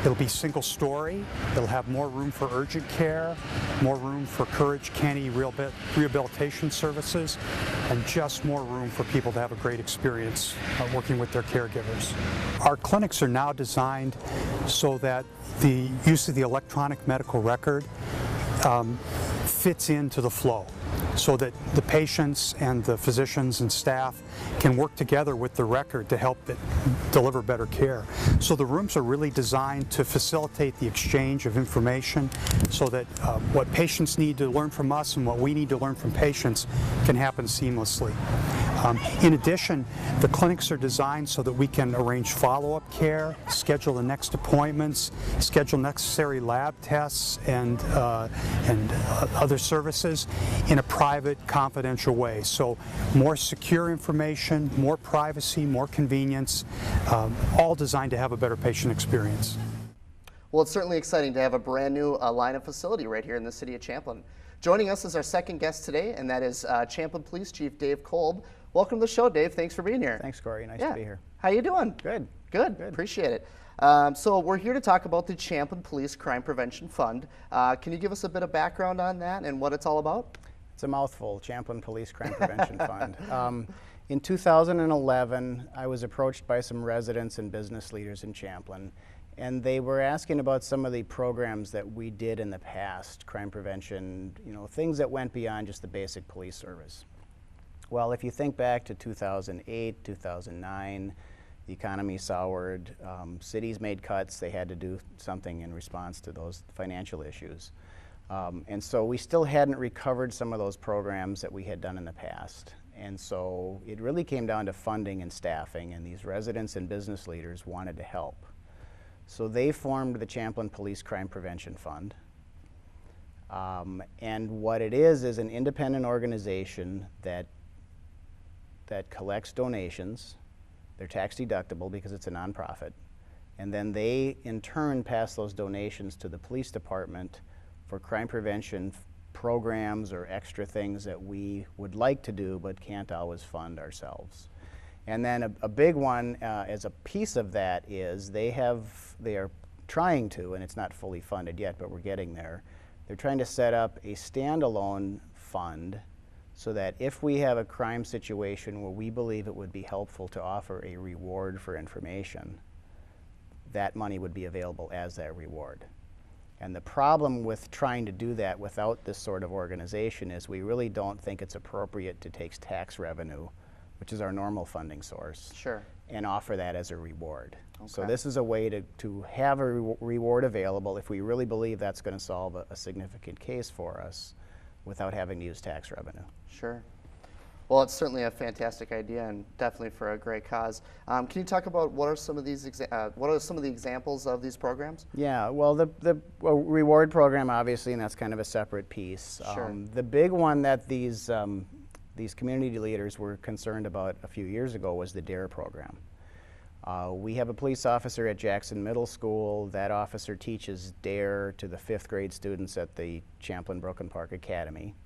It'll be single story, it'll have more room for urgent care, more room for Courage County rehabilitation services, and just more room for people to have a great experience working with their caregivers. Our clinics are now designed so that the use of the electronic medical record fits into the flow, so that the patients and the physicians and staff can work together with the record to help it deliver better care. So the rooms are really designed to facilitate the exchange of information so that what patients need to learn from us and what we need to learn from patients can happen seamlessly. In addition, the clinics are designed so that we can arrange follow-up care, schedule the next appointments, schedule necessary lab tests and other services in a private, confidential way. So more secure information, more privacy, more convenience, all designed to have a better patient experience. Well, it's certainly exciting to have a brand new Allina facility right here in the city of Champlin. Joining us is our second guest today, and that is Champlin Police Chief Dave Kolb. Welcome to the show, Dave. Thanks for being here. Thanks, Corey. Nice to be here. How you doing? Good. Good. Appreciate it. So we're here to talk about the Champlin Police Crime Prevention Fund. Can you give us a bit of background on that and what it's all about? It's a mouthful, Champlin Police Crime Prevention Fund. In 2011, I was approached by some residents and business leaders in Champlin, and they were asking about some of the programs that we did in the past, crime prevention, you know, things that went beyond just the basic police service. Well, if you think back to 2008, 2009, the economy soured, cities made cuts, they had to do something in response to those financial issues. And so we still hadn't recovered some of those programs that we had done in the past. And so it really came down to funding and staffing, and these residents and business leaders wanted to help. So they formed the Champlin Police Crime Prevention Fund. And what it is an independent organization that collects donations. They're tax deductible because it's a nonprofit. And then they, in turn, pass those donations to the police department for crime prevention programs or extra things that we would like to do but can't always fund ourselves. And then a big one as a piece of that is they are trying to, and it's not fully funded yet, but we're getting there, they're trying to set up a standalone fund so that if we have a crime situation where we believe it would be helpful to offer a reward for information, that money would be available as that reward. And the problem with trying to do that without this sort of organization is we really don't think it's appropriate to take tax revenue, which is our normal funding source, and offer that as a reward. Okay. So this is a way to have a reward available if we really believe that's going to solve a significant case for us without having to use tax revenue. Sure. Well, it's certainly a fantastic idea and definitely for a great cause. Can you talk about what are some of these examples of these programs? Yeah, well, the reward program, obviously, and that's kind of a separate piece. Sure. The big one that these community leaders were concerned about a few years ago was the DARE program. We have a police officer at Jackson Middle School. That officer teaches DARE to the 5th grade students at the Champlin Brooklyn Park Academy.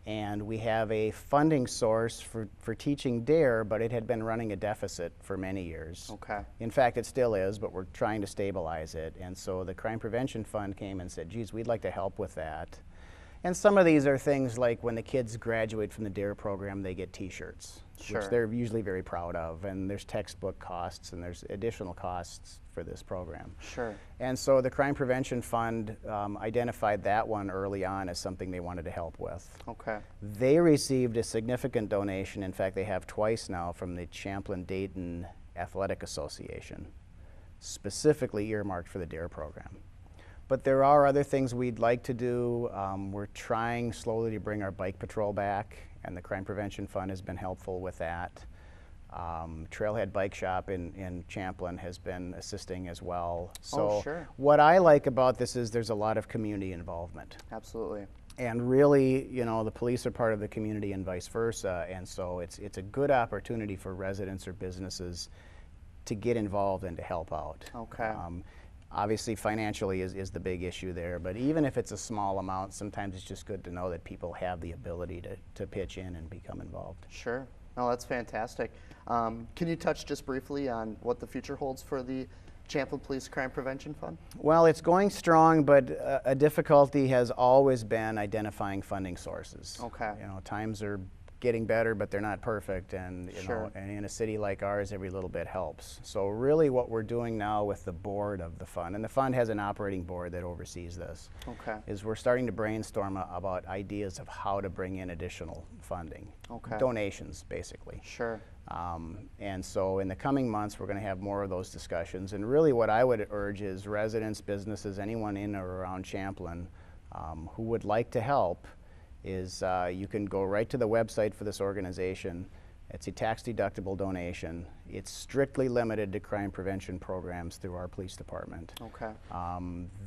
And we have a funding source for teaching DARE, but it had been running a deficit for many years. Okay. In fact, it still is, but we're trying to stabilize it. And so the Crime Prevention Fund came and said, geez, we'd like to help with that. And some of these are things like when the kids graduate from the DARE program, they get t-shirts, which they're usually very proud of. And there's textbook costs and there's additional costs for this program. Sure. And so the Crime Prevention Fund identified that one early on as something they wanted to help with. Okay. They received a significant donation. In fact, they have twice now from the Champlin-Dayton Athletic Association, specifically earmarked for the DARE program. But there are other things we'd like to do. We're trying slowly to bring our bike patrol back, and the Crime Prevention Fund has been helpful with that. Trailhead Bike Shop in Champlin has been assisting as well. So what I like about this is there's a lot of community involvement. Absolutely. And really, you know, the police are part of the community and vice versa, and so it's a good opportunity for residents or businesses to get involved and to help out. Okay. Obviously, financially is the big issue there, but even if it's a small amount, sometimes it's just good to know that people have the ability to pitch in and become involved. Sure. No, that's fantastic. Can you touch just briefly on what the future holds for the Champlin Police Crime Prevention Fund? Well, it's going strong, but a difficulty has always been identifying funding sources. Okay. You know, times are getting better, but they're not perfect, and you know, and in a city like ours, every little bit helps. So really what we're doing now with the board of the fund, and the fund has an operating board that oversees this, is we're starting to brainstorm about ideas of how to bring in additional funding. Donations, basically. Sure. And so in the coming months, we're going to have more of those discussions. And really what I would urge is residents, businesses, anyone in or around Champlin who would like to help, is you can go right to the website for this organization. It's a tax-deductible donation. It's strictly limited to crime prevention programs through our police department. Okay.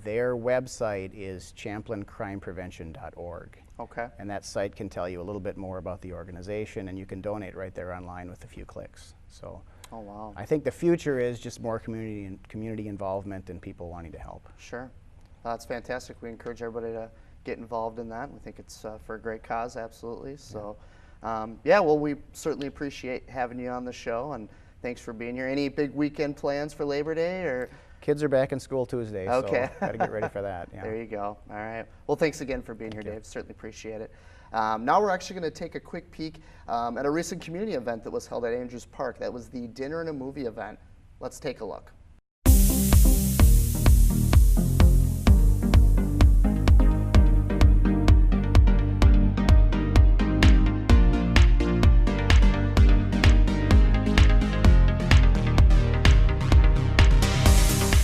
Their website is champlincrimeprevention.org. Okay. And that site can tell you a little bit more about the organization, and you can donate right there online with a few clicks. So oh, wow. I think the future is just more community involvement and people wanting to help. Sure. That's fantastic. We encourage everybody to get involved in that. We think it's for a great cause, absolutely. So, yeah, well, we certainly appreciate having you on the show, and thanks for being here. Any big weekend plans for Labor Day, or? Kids are back in school Tuesday, so gotta get ready for that. Yeah. There you go. All right. Well, thanks again for being here, Dave. Certainly appreciate it. Now we're actually going to take a quick peek at a recent community event that was held at Andrews Park. That was the Dinner and a Movie event. Let's take a look.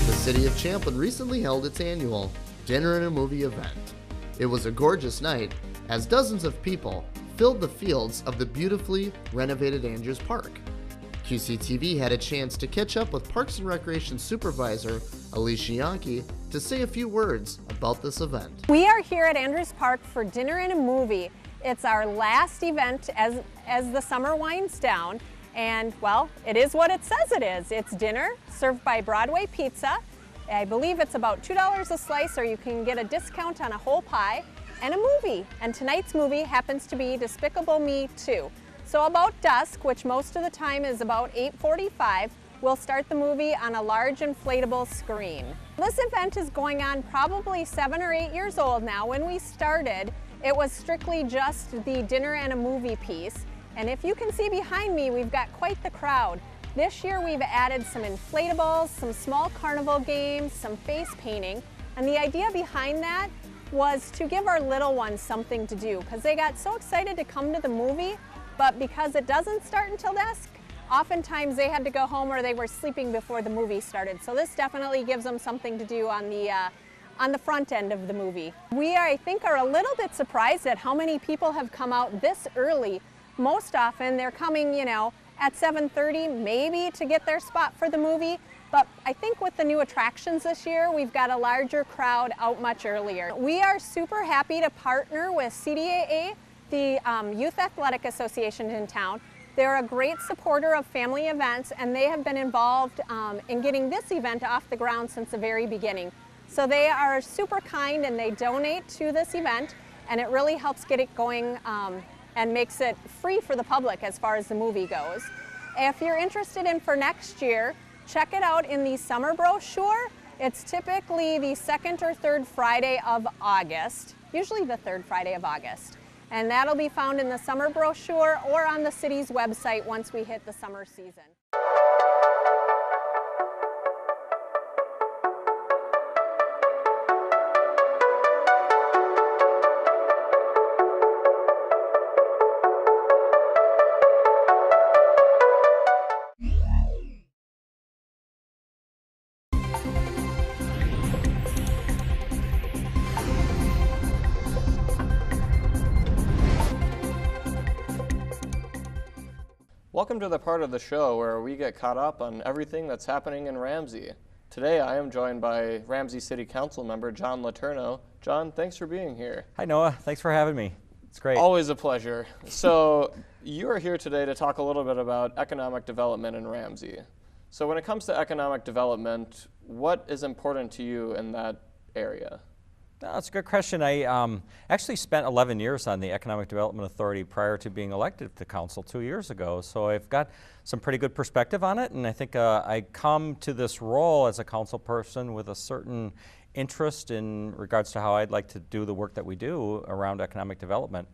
The City of Champlin recently held its annual Dinner and a Movie event. It was a gorgeous night as dozens of people filled the fields of the beautifully renovated Andrews Park. QCTV had a chance to catch up with Parks and Recreation Supervisor Alicia Yankee to say a few words about this event. We are here at Andrews Park for Dinner and a Movie. It's our last event as the summer winds down, and well, it is what it says it is. It's dinner served by Broadway Pizza. I believe it's about $2 a slice, or you can get a discount on a whole pie, and a movie. And tonight's movie happens to be Despicable Me 2. So about dusk, which most of the time is about 8:45, we'll start the movie on a large inflatable screen. This event is going on probably 7 or 8 years old now. When we started, it was strictly just the dinner and a movie piece. And if you can see behind me, we've got quite the crowd. This year we've added some inflatables, some small carnival games, some face painting. And the idea behind that was to give our little ones something to do, because they got so excited to come to the movie, but because it doesn't start until dusk, oftentimes they had to go home or they were sleeping before the movie started. So this definitely gives them something to do on the front end of the movie. We, I think, are a little bit surprised at how many people have come out this early. Most often they're coming, you know, at 7:30 maybe to get their spot for the movie. But I think with the new attractions this year, we've got a larger crowd out much earlier. We are super happy to partner with CDAA, the Youth Athletic Association in town. They're a great supporter of family events, and they have been involved in getting this event off the ground since the very beginning. So they are super kind, and they donate to this event. and it really helps get it going and makes it free for the public as far as the movie goes. If you're interested in for next year, check it out in the summer brochure. It's typically the 2nd or 3rd Friday of August, usually the 3rd Friday of August. And that'll be found in the summer brochure or on the city's website once we hit the summer season. Welcome to the part of the show where we get caught up on everything that's happening in Ramsey. Today I am joined by Ramsey City Council member John Letourneau. John, thanks for being here. Hi Noah, thanks for having me. It's great. Always a pleasure. So you are here today to talk a little bit about economic development in Ramsey. So when it comes to economic development, what is important to you in that area? That's a good question. I actually spent 11 years on the Economic Development Authority prior to being elected to council 2 years ago. So I've got some pretty good perspective on it, and I think I come to this role as a council person with a certain interest in regards to how I'd like to do the work that we do around economic development.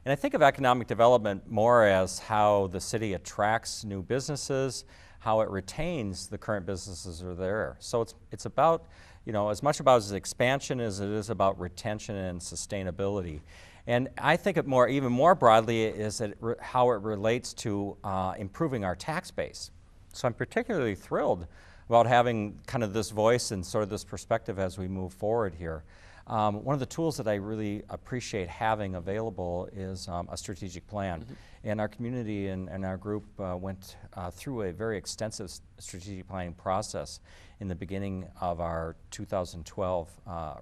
And I think of economic development more as how the city attracts new businesses, how it retains the current businesses that are there. So it's about, you know, as much about its expansion as it is about retention and sustainability. And I think it even more broadly is that how it relates to improving our tax base. So I'm particularly thrilled about having kind of this voice and sort of this perspective as we move forward here. One of the tools that I really appreciate having available is a strategic plan. Mm-hmm. And our community and our group went through a very extensive strategic planning process in the beginning of our 2012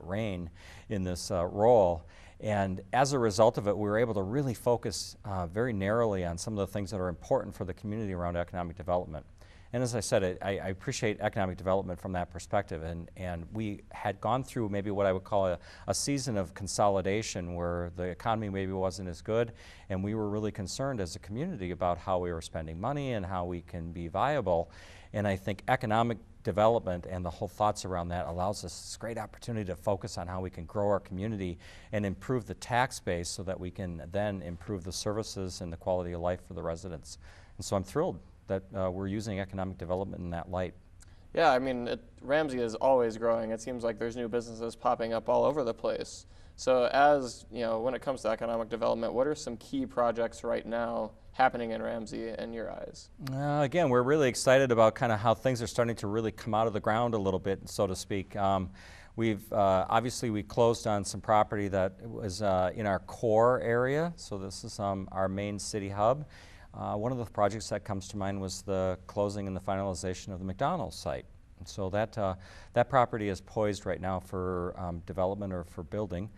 reign in this role. And as a result of it, we were able to really focus very narrowly on some of the things that are important for the community around economic development. And as I said, I appreciate economic development from that perspective, and we had gone through maybe what I would call a season of consolidation where the economy maybe wasn't as good, and we were really concerned as a community about how we were spending money and how we can be viable. And I think economic development and the whole thoughts around that allows us this great opportunity to focus on how we can grow our community and improve the tax base so that we can then improve the services and the quality of life for the residents. And so I'm thrilled that we're using economic development in that light. Yeah, I mean, Ramsey is always growing. It seems like there's new businesses popping up all over the place. So as, you know, when it comes to economic development, what are some key projects right now happening in Ramsey in your eyes? Again, we're really excited about kind of how things are starting to really come out of the ground a little bit, so to speak. We've obviously we closed on some property that was in our core area, so this is our main city hub. One of the projects that comes to mind was the closing and the finalization of the McDonald's site. And so that property is poised right now for development or for building.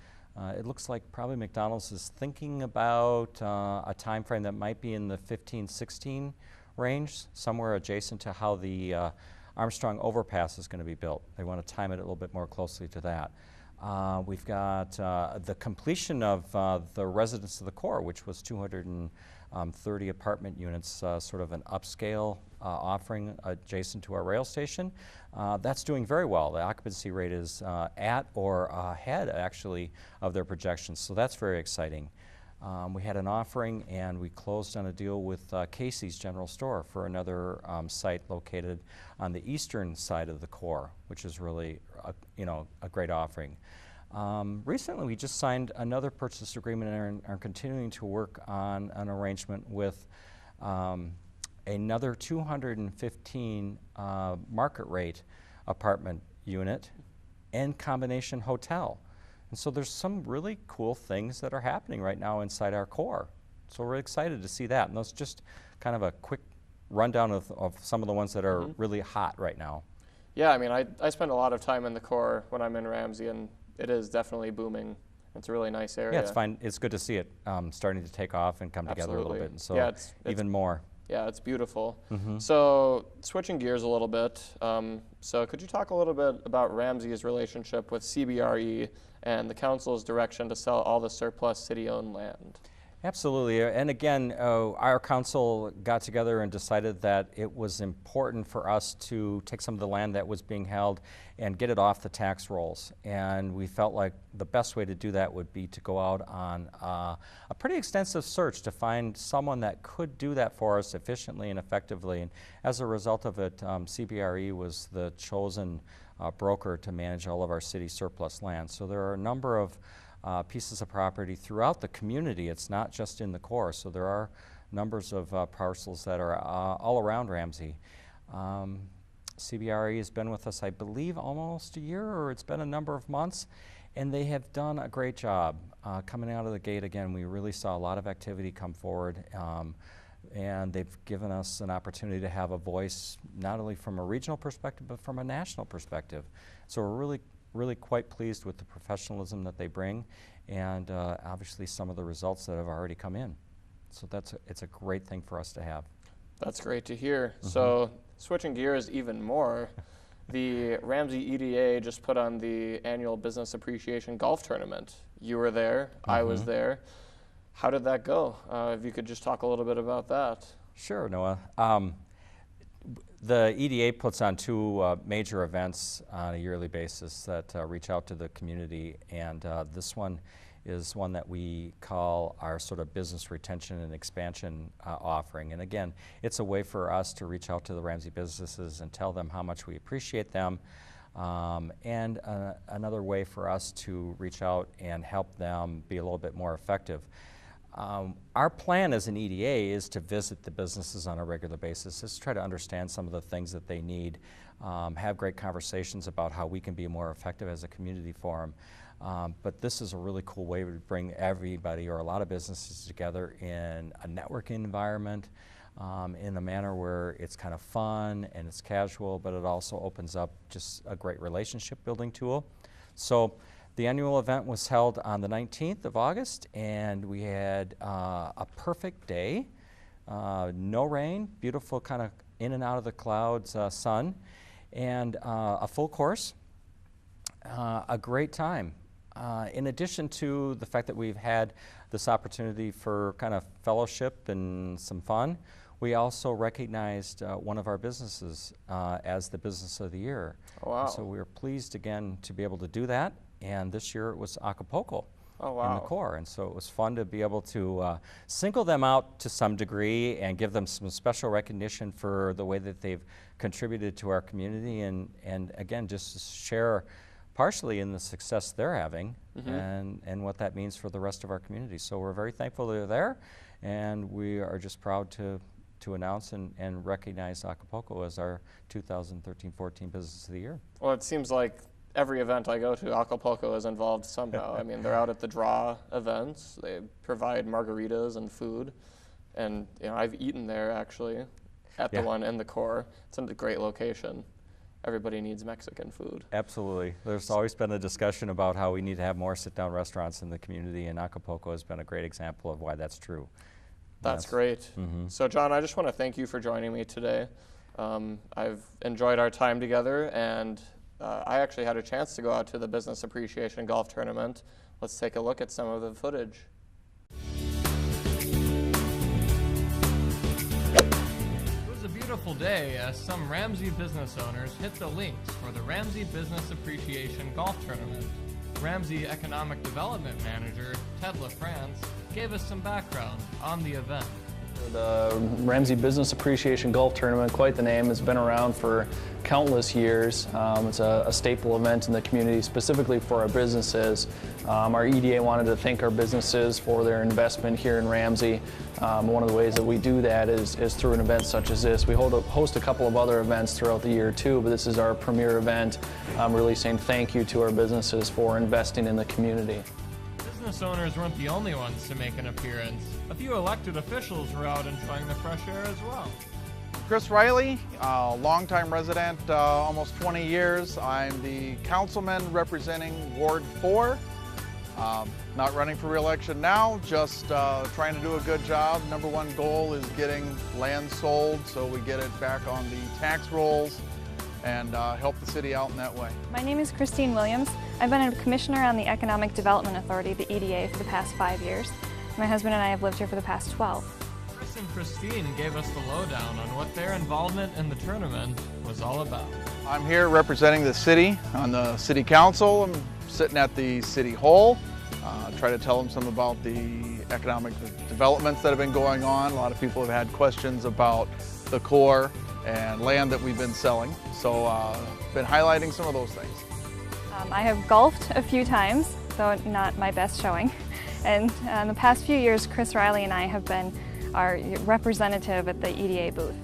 It looks like probably McDonald's is thinking about a time frame that might be in the 15-16 range, somewhere adjacent to how the Armstrong overpass is going to be built. They want to time it a little bit more closely to that. We've got the completion of the Residence of the Core, which was 230 apartment units, sort of an upscale offering adjacent to our rail station. That's doing very well. The occupancy rate is at or ahead, actually, of their projections, so that's very exciting. We had an offering and we closed on a deal with Casey's General Store for another site located on the eastern side of the core, which is really a great offering. Recently we just signed another purchase agreement and are continuing to work on an arrangement with another 215 market rate apartment unit and combination hotel. And so there's some really cool things that are happening right now inside our core. So we're excited to see that. And that's just kind of a quick rundown of some of the ones that are really hot right now. Yeah, I mean, I spend a lot of time in the core when I'm in Ramsey, and it is definitely booming. It's a really nice area. Yeah, it's fine. It's good to see it starting to take off and come together a little bit. And so yeah, it's even more. Yeah, it's beautiful. Mm-hmm. So switching gears a little bit, so could you talk a little bit about Ramsey's relationship with CBRE and the council's direction to sell all the surplus city-owned land? Absolutely, and again, our council got together and decided that it was important for us to take some of the land that was being held and get it off the tax rolls. And we felt like the best way to do that would be to go out on a pretty extensive search to find someone that could do that for us efficiently and effectively. And as a result of it, CBRE was the chosen broker to manage all of our city surplus land. So there are a number of pieces of property throughout the community. It's not just in the core, so there are numbers of parcels that are all around Ramsey. CBRE has been with us, I believe, almost a year, or it's been a number of months, and they have done a great job. Coming out of the gate, again, we really saw a lot of activity come forward, and they've given us an opportunity to have a voice, not only from a regional perspective, but from a national perspective. So we're really quite pleased with the professionalism that they bring, and obviously some of the results that have already come in. So it's a great thing for us to have. That's great to hear. Mm-hmm. So switching gears even more, the Ramsey EDA just put on the annual Business Appreciation Golf Tournament. You were there, I was there. How did that go? If you could just talk a little bit about that. Sure, Noah. The EDA puts on two major events on a yearly basis that reach out to the community, and this one is one that we call our sort of business retention and expansion offering. And again, it's a way for us to reach out to the Ramsey businesses and tell them how much we appreciate them, and another way for us to reach out and help them be a little bit more effective. Our plan as an EDA is to visit the businesses on a regular basis, just try to understand some of the things that they need, have great conversations about how we can be more effective as a community forum. But this is a really cool way to bring everybody or a lot of businesses together in a networking environment, in a manner where it's kind of fun and it's casual, but it also opens up just a great relationship building tool. So the annual event was held on the 19th of August, and we had a perfect day, no rain, beautiful kind of in and out of the clouds sun, and a full course, a great time. In addition to the fact that we've had this opportunity for kind of fellowship and some fun, we also recognized one of our businesses as the Business of the Year. Oh, wow. So we were pleased again to be able to do that. And this year it was Acapulco in the core. And so it was fun to be able to single them out to some degree and give them some special recognition for the way that they've contributed to our community, and again, just to share partially in the success they're having and what that means for the rest of our community. So we're very thankful they're there, and we are just proud to announce and recognize Acapulco as our 2013-14 Business of the Year. Well, it seems like every event I go to, Acapulco is involved somehow. I mean, they're out at the draw events. They provide margaritas and food. And I've eaten there, actually, at the one in the core. It's a great location. Everybody needs Mexican food. Absolutely. There's always been a discussion about how we need to have more sit-down restaurants in the community, and Acapulco has been a great example of why that's true. That's great. So, John, I just want to thank you for joining me today. I've enjoyed our time together, and I actually had a chance to go out to the Business Appreciation Golf Tournament. Let's take a look at some of the footage. It was a beautiful day as some Ramsey business owners hit the links for the Ramsey Business Appreciation Golf Tournament. Ramsey Economic Development Manager Ted LaFrance gave us some background on the event. The Ramsey Business Appreciation Golf Tournament, quite the name, has been around for countless years. It's a staple event in the community, specifically for our businesses. Our EDA wanted to thank our businesses for their investment here in Ramsey. One of the ways that we do that is through an event such as this. We host a couple of other events throughout the year too, but this is our premier event, really saying thank you to our businesses for investing in the community. Business owners weren't the only ones to make an appearance. A few elected officials were out enjoying the fresh air as well. Chris Riley, longtime resident, almost 20 years. I'm the councilman representing Ward 4. Not running for re-election now, just trying to do a good job. Number one goal is getting land sold so we get it back on the tax rolls and help the city out in that way. My name is Christine Williams. I've been a commissioner on the Economic Development Authority, the EDA, for the past 5 years. My husband and I have lived here for the past 12. Chris and Christine gave us the lowdown on what their involvement in the tournament was all about. I'm here representing the city on the city council. I'm sitting at the city hall. Try to tell them some about the economic developments that have been going on. A lot of people have had questions about the core and land that we've been selling. So been highlighting some of those things. I have golfed a few times, though not my best showing. And in the past few years, Chris Riley and I have been our representative at the EDA booth.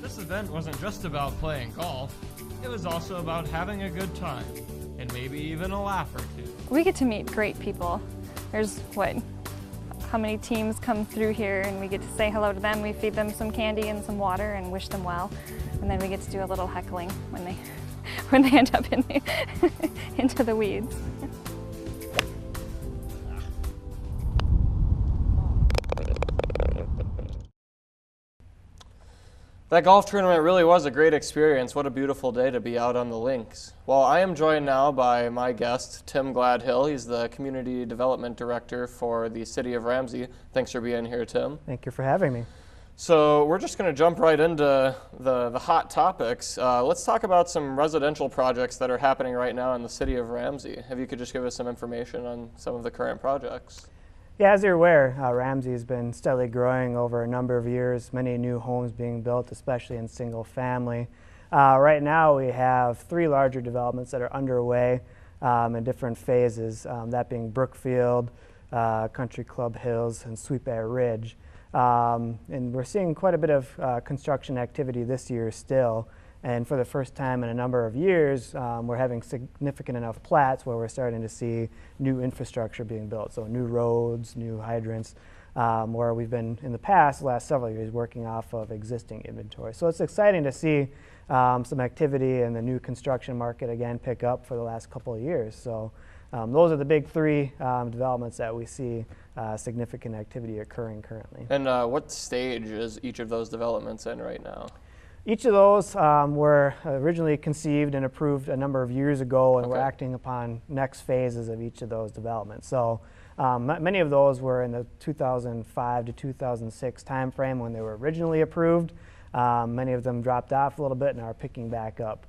This event wasn't just about playing golf, it was also about having a good time, and maybe even a laugh or two. We get to meet great people. There's how many teams come through here, and we get to say hello to them. We feed them some candy and some water and wish them well. And then we get to do a little heckling when they end up into the weeds. That golf tournament really was a great experience. What a beautiful day to be out on the links. Well, I am joined now by my guest, Tim Gladhill. He's the Community Development Director for the City of Ramsey. Thanks for being here, Tim. Thank you for having me. So we're just going to jump right into the hot topics. Let's talk about some residential projects that are happening right now in the City of Ramsey. If you could just give us some information on some of the current projects. Yeah, as you're aware, Ramsey has been steadily growing over a number of years, many new homes being built, especially in single family. Right now we have 3 larger developments that are underway in different phases, that being Brookfield, Country Club Hills, and Sweet Bear Ridge. And we're seeing quite a bit of construction activity this year still. And for the first time in a number of years, we're having significant enough plats where we're starting to see new infrastructure being built. So new roads, new hydrants, where we've been in the past, the last several years, working off of existing inventory. So it's exciting to see some activity in the new construction market again pick up for the last couple of years. So those are the big 3 developments that we see significant activity occurring currently. And what stage is each of those developments in right now? Each of those were originally conceived and approved a number of years ago, and we're acting upon next phases of each of those developments. So many of those were in the 2005 to 2006 timeframe when they were originally approved. Many of them dropped off a little bit and are picking back up.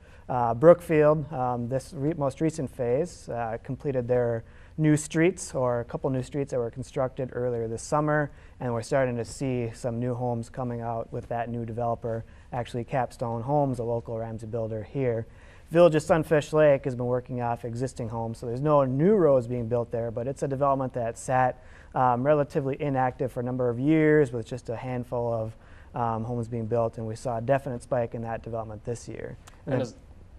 Brookfield, this most recent phase, completed their new streets, or a couple new streets that were constructed earlier this summer, and we're starting to see some new homes coming out with that new developer, actually Capstone Homes, a local Ramsey builder here. Village of Sunfish Lake has been working off existing homes, so there's no new roads being built there, but it's a development that sat relatively inactive for a number of years with just a handful of homes being built, and we saw a definite spike in that development this year.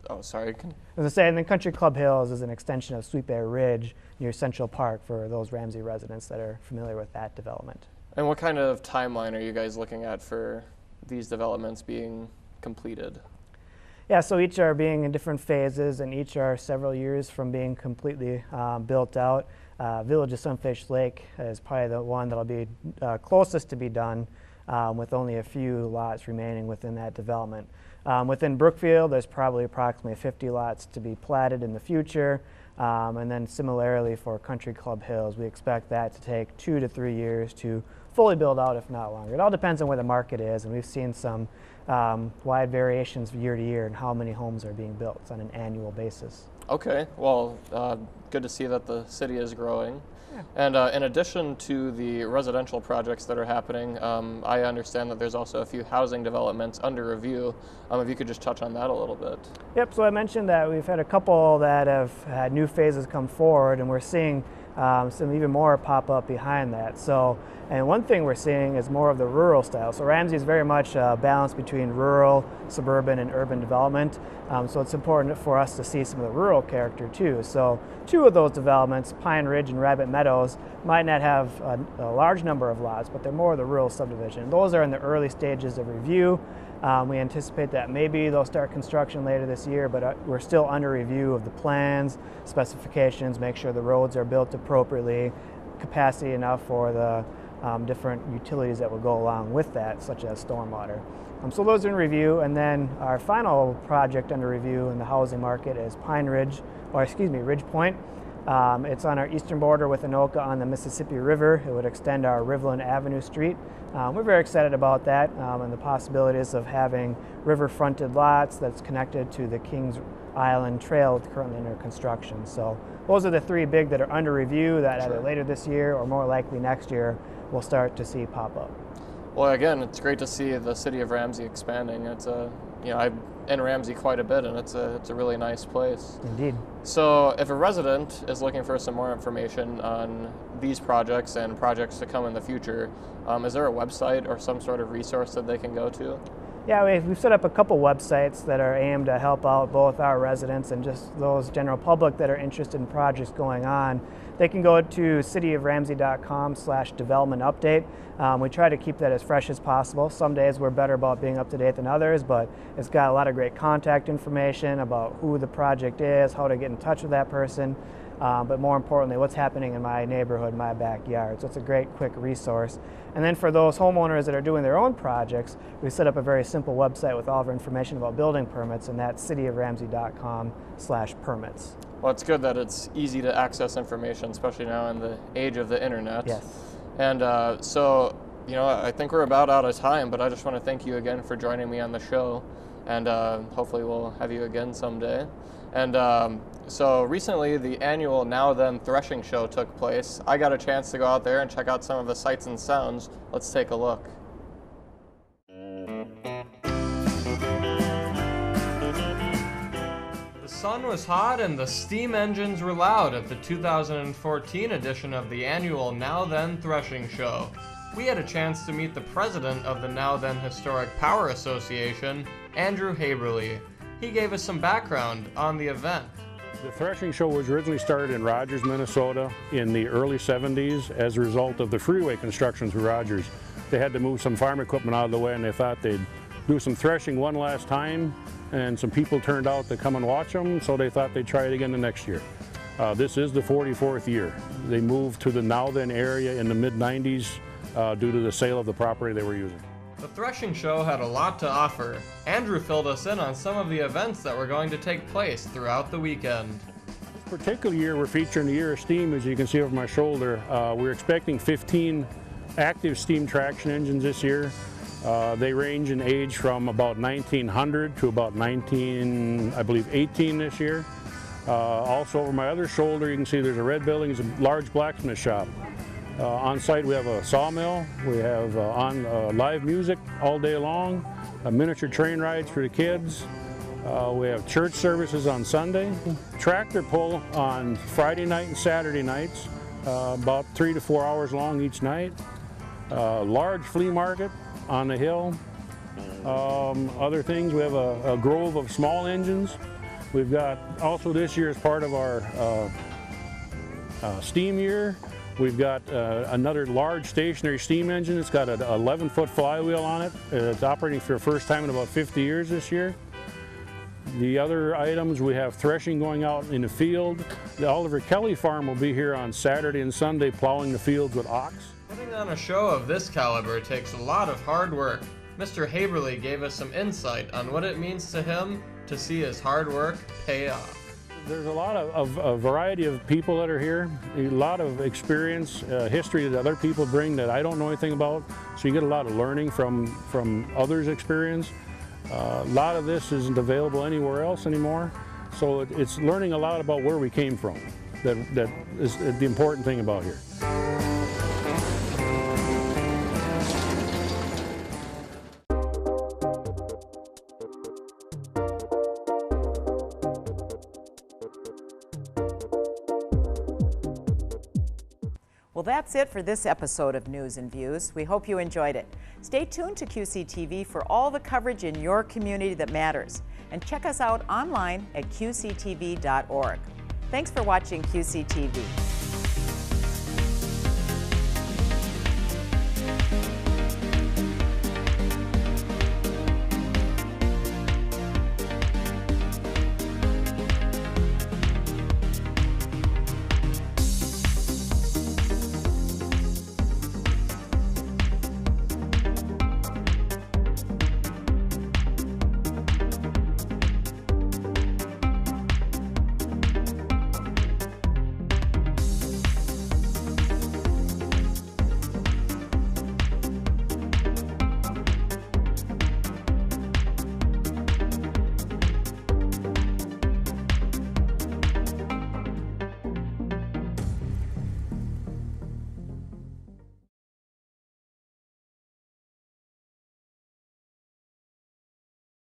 Oh, sorry. As I say, and then Country Club Hills is an extension of Sweet Bear Ridge near Central Park for those Ramsey residents that are familiar with that development. And what kind of timeline are you guys looking at for these developments being completed? Yeah, so each are being in different phases, and each are several years from being completely built out. Village of Sunfish Lake is probably the one that'll be closest to be done, with only a few lots remaining within that development. Within Brookfield, there's probably approximately 50 lots to be platted in the future. And then similarly for Country Club Hills, we expect that to take 2 to 3 years to fully build out, if not longer. It all depends on where the market is, and we've seen some wide variations year to year in how many homes are being built on an annual basis. Okay, well, good to see that the city is growing. Yeah. And in addition to the residential projects that are happening, I understand that there's also a few housing developments under review. If you could just touch on that a little bit. Yep, so I mentioned that we've had a couple that have had new phases come forward, and we're seeing some even more pop up behind that. So, and one thing we're seeing is more of the rural style. So Ramsey is very much balanced between rural, suburban, and urban development. So it's important for us to see some of the rural character too. So 2 of those developments, Pine Ridge and Rabbit Meadows, might not have a large number of lots, but they're more of the rural subdivision. Those are in the early stages of review. We anticipate that maybe they'll start construction later this year, but we're still under review of the plans, specifications, make sure the roads are built appropriately, capacity enough for the different utilities that will go along with that, such as stormwater. So those are in review, and then our final project under review in the housing market is Ridge Point. It's on our eastern border with Anoka on the Mississippi River. It would extend our Riverland Avenue Street. We're very excited about that and the possibilities of having river-fronted lots that's connected to the Kings Island Trail currently under construction. So those are the three big that are under review that either later this year or more likely next year we'll start to see pop up. Well, again, it's great to see the city of Ramsey expanding. It's I'm in Ramsey quite a bit, and it's a really nice place. Indeed. So if a resident is looking for some more information on these projects and projects to come in the future, is there a website or some sort of resource that they can go to? Yeah, we've set up a couple websites that are aimed to help out both our residents and just those general public that are interested in projects going on. They can go to cityoframsey.com/development update. We try to keep that as fresh as possible. Some days we're better about being up to date than others, but it's got a lot of great contact information about who the project is, how to get in touch with that person, but more importantly, what's happening in my neighborhood, my backyard. So it's a great, quick resource. And then for those homeowners that are doing their own projects, we set up a very simple website with all of our information about building permits, and that's cityoframsey.com/permits. Well, it's good that it's easy to access information, especially now in the age of the internet. Yes. And so, I think we're about out of time, but I just want to thank you again for joining me on the show, and hopefully we'll have you again someday. And so recently the annual Now Then Threshing Show took place. I got a chance to go out there and check out some of the sights and sounds. Let's take a look. The sun was hot and the steam engines were loud at the 2014 edition of the annual Now Then Threshing Show. We had a chance to meet the president of the Now Then Historic Power Association, Andrew Haberly. He gave us some background on the event. The threshing show was originally started in Rogers, Minnesota in the early 70s as a result of the freeway construction through Rogers. They had to move some farm equipment out of the way, and they thought they'd do some threshing one last time, and some people turned out to come and watch them, so they thought they'd try it again the next year. This is the 44th year. They moved to the Now Then area in the mid-90s due to the sale of the property they were using. The threshing show had a lot to offer. Andrew filled us in on some of the events that were going to take place throughout the weekend. This particular year, we're featuring the Year of Steam, as you can see over my shoulder. We're expecting 15 active steam traction engines this year. They range in age from about 1900 to about 18 this year. Also over my other shoulder, you can see there's a red building, it's a large blacksmith shop. On site we have a sawmill, we have live music all day long, miniature train rides for the kids, we have church services on Sunday, tractor pull on Friday night and Saturday nights, about 3 to 4 hours long each night, large flea market on the hill. Other things, we have a grove of small engines. We've got also this year as part of our steam year, we've got another large stationary steam engine. It's got an 11-foot flywheel on it. It's operating for the first time in about 50 years this year. The other items, we have threshing going out in the field. The Oliver Kelly farm will be here on Saturday and Sunday plowing the fields with ox. Putting on a show of this caliber takes a lot of hard work. Mr. Haberly gave us some insight on what it means to him to see his hard work pay off. There's a lot of a variety of people that are here, a lot of experience, history that other people bring that I don't know anything about, so you get a lot of learning from others' experience. A lot of this isn't available anywhere else anymore, so it's learning a lot about where we came from. That is the important thing about here. Well, that's it for this episode of News and Views. We hope you enjoyed it. Stay tuned to QCTV for all the coverage in your community that matters. And check us out online at qctv.org. Thanks for watching QCTV.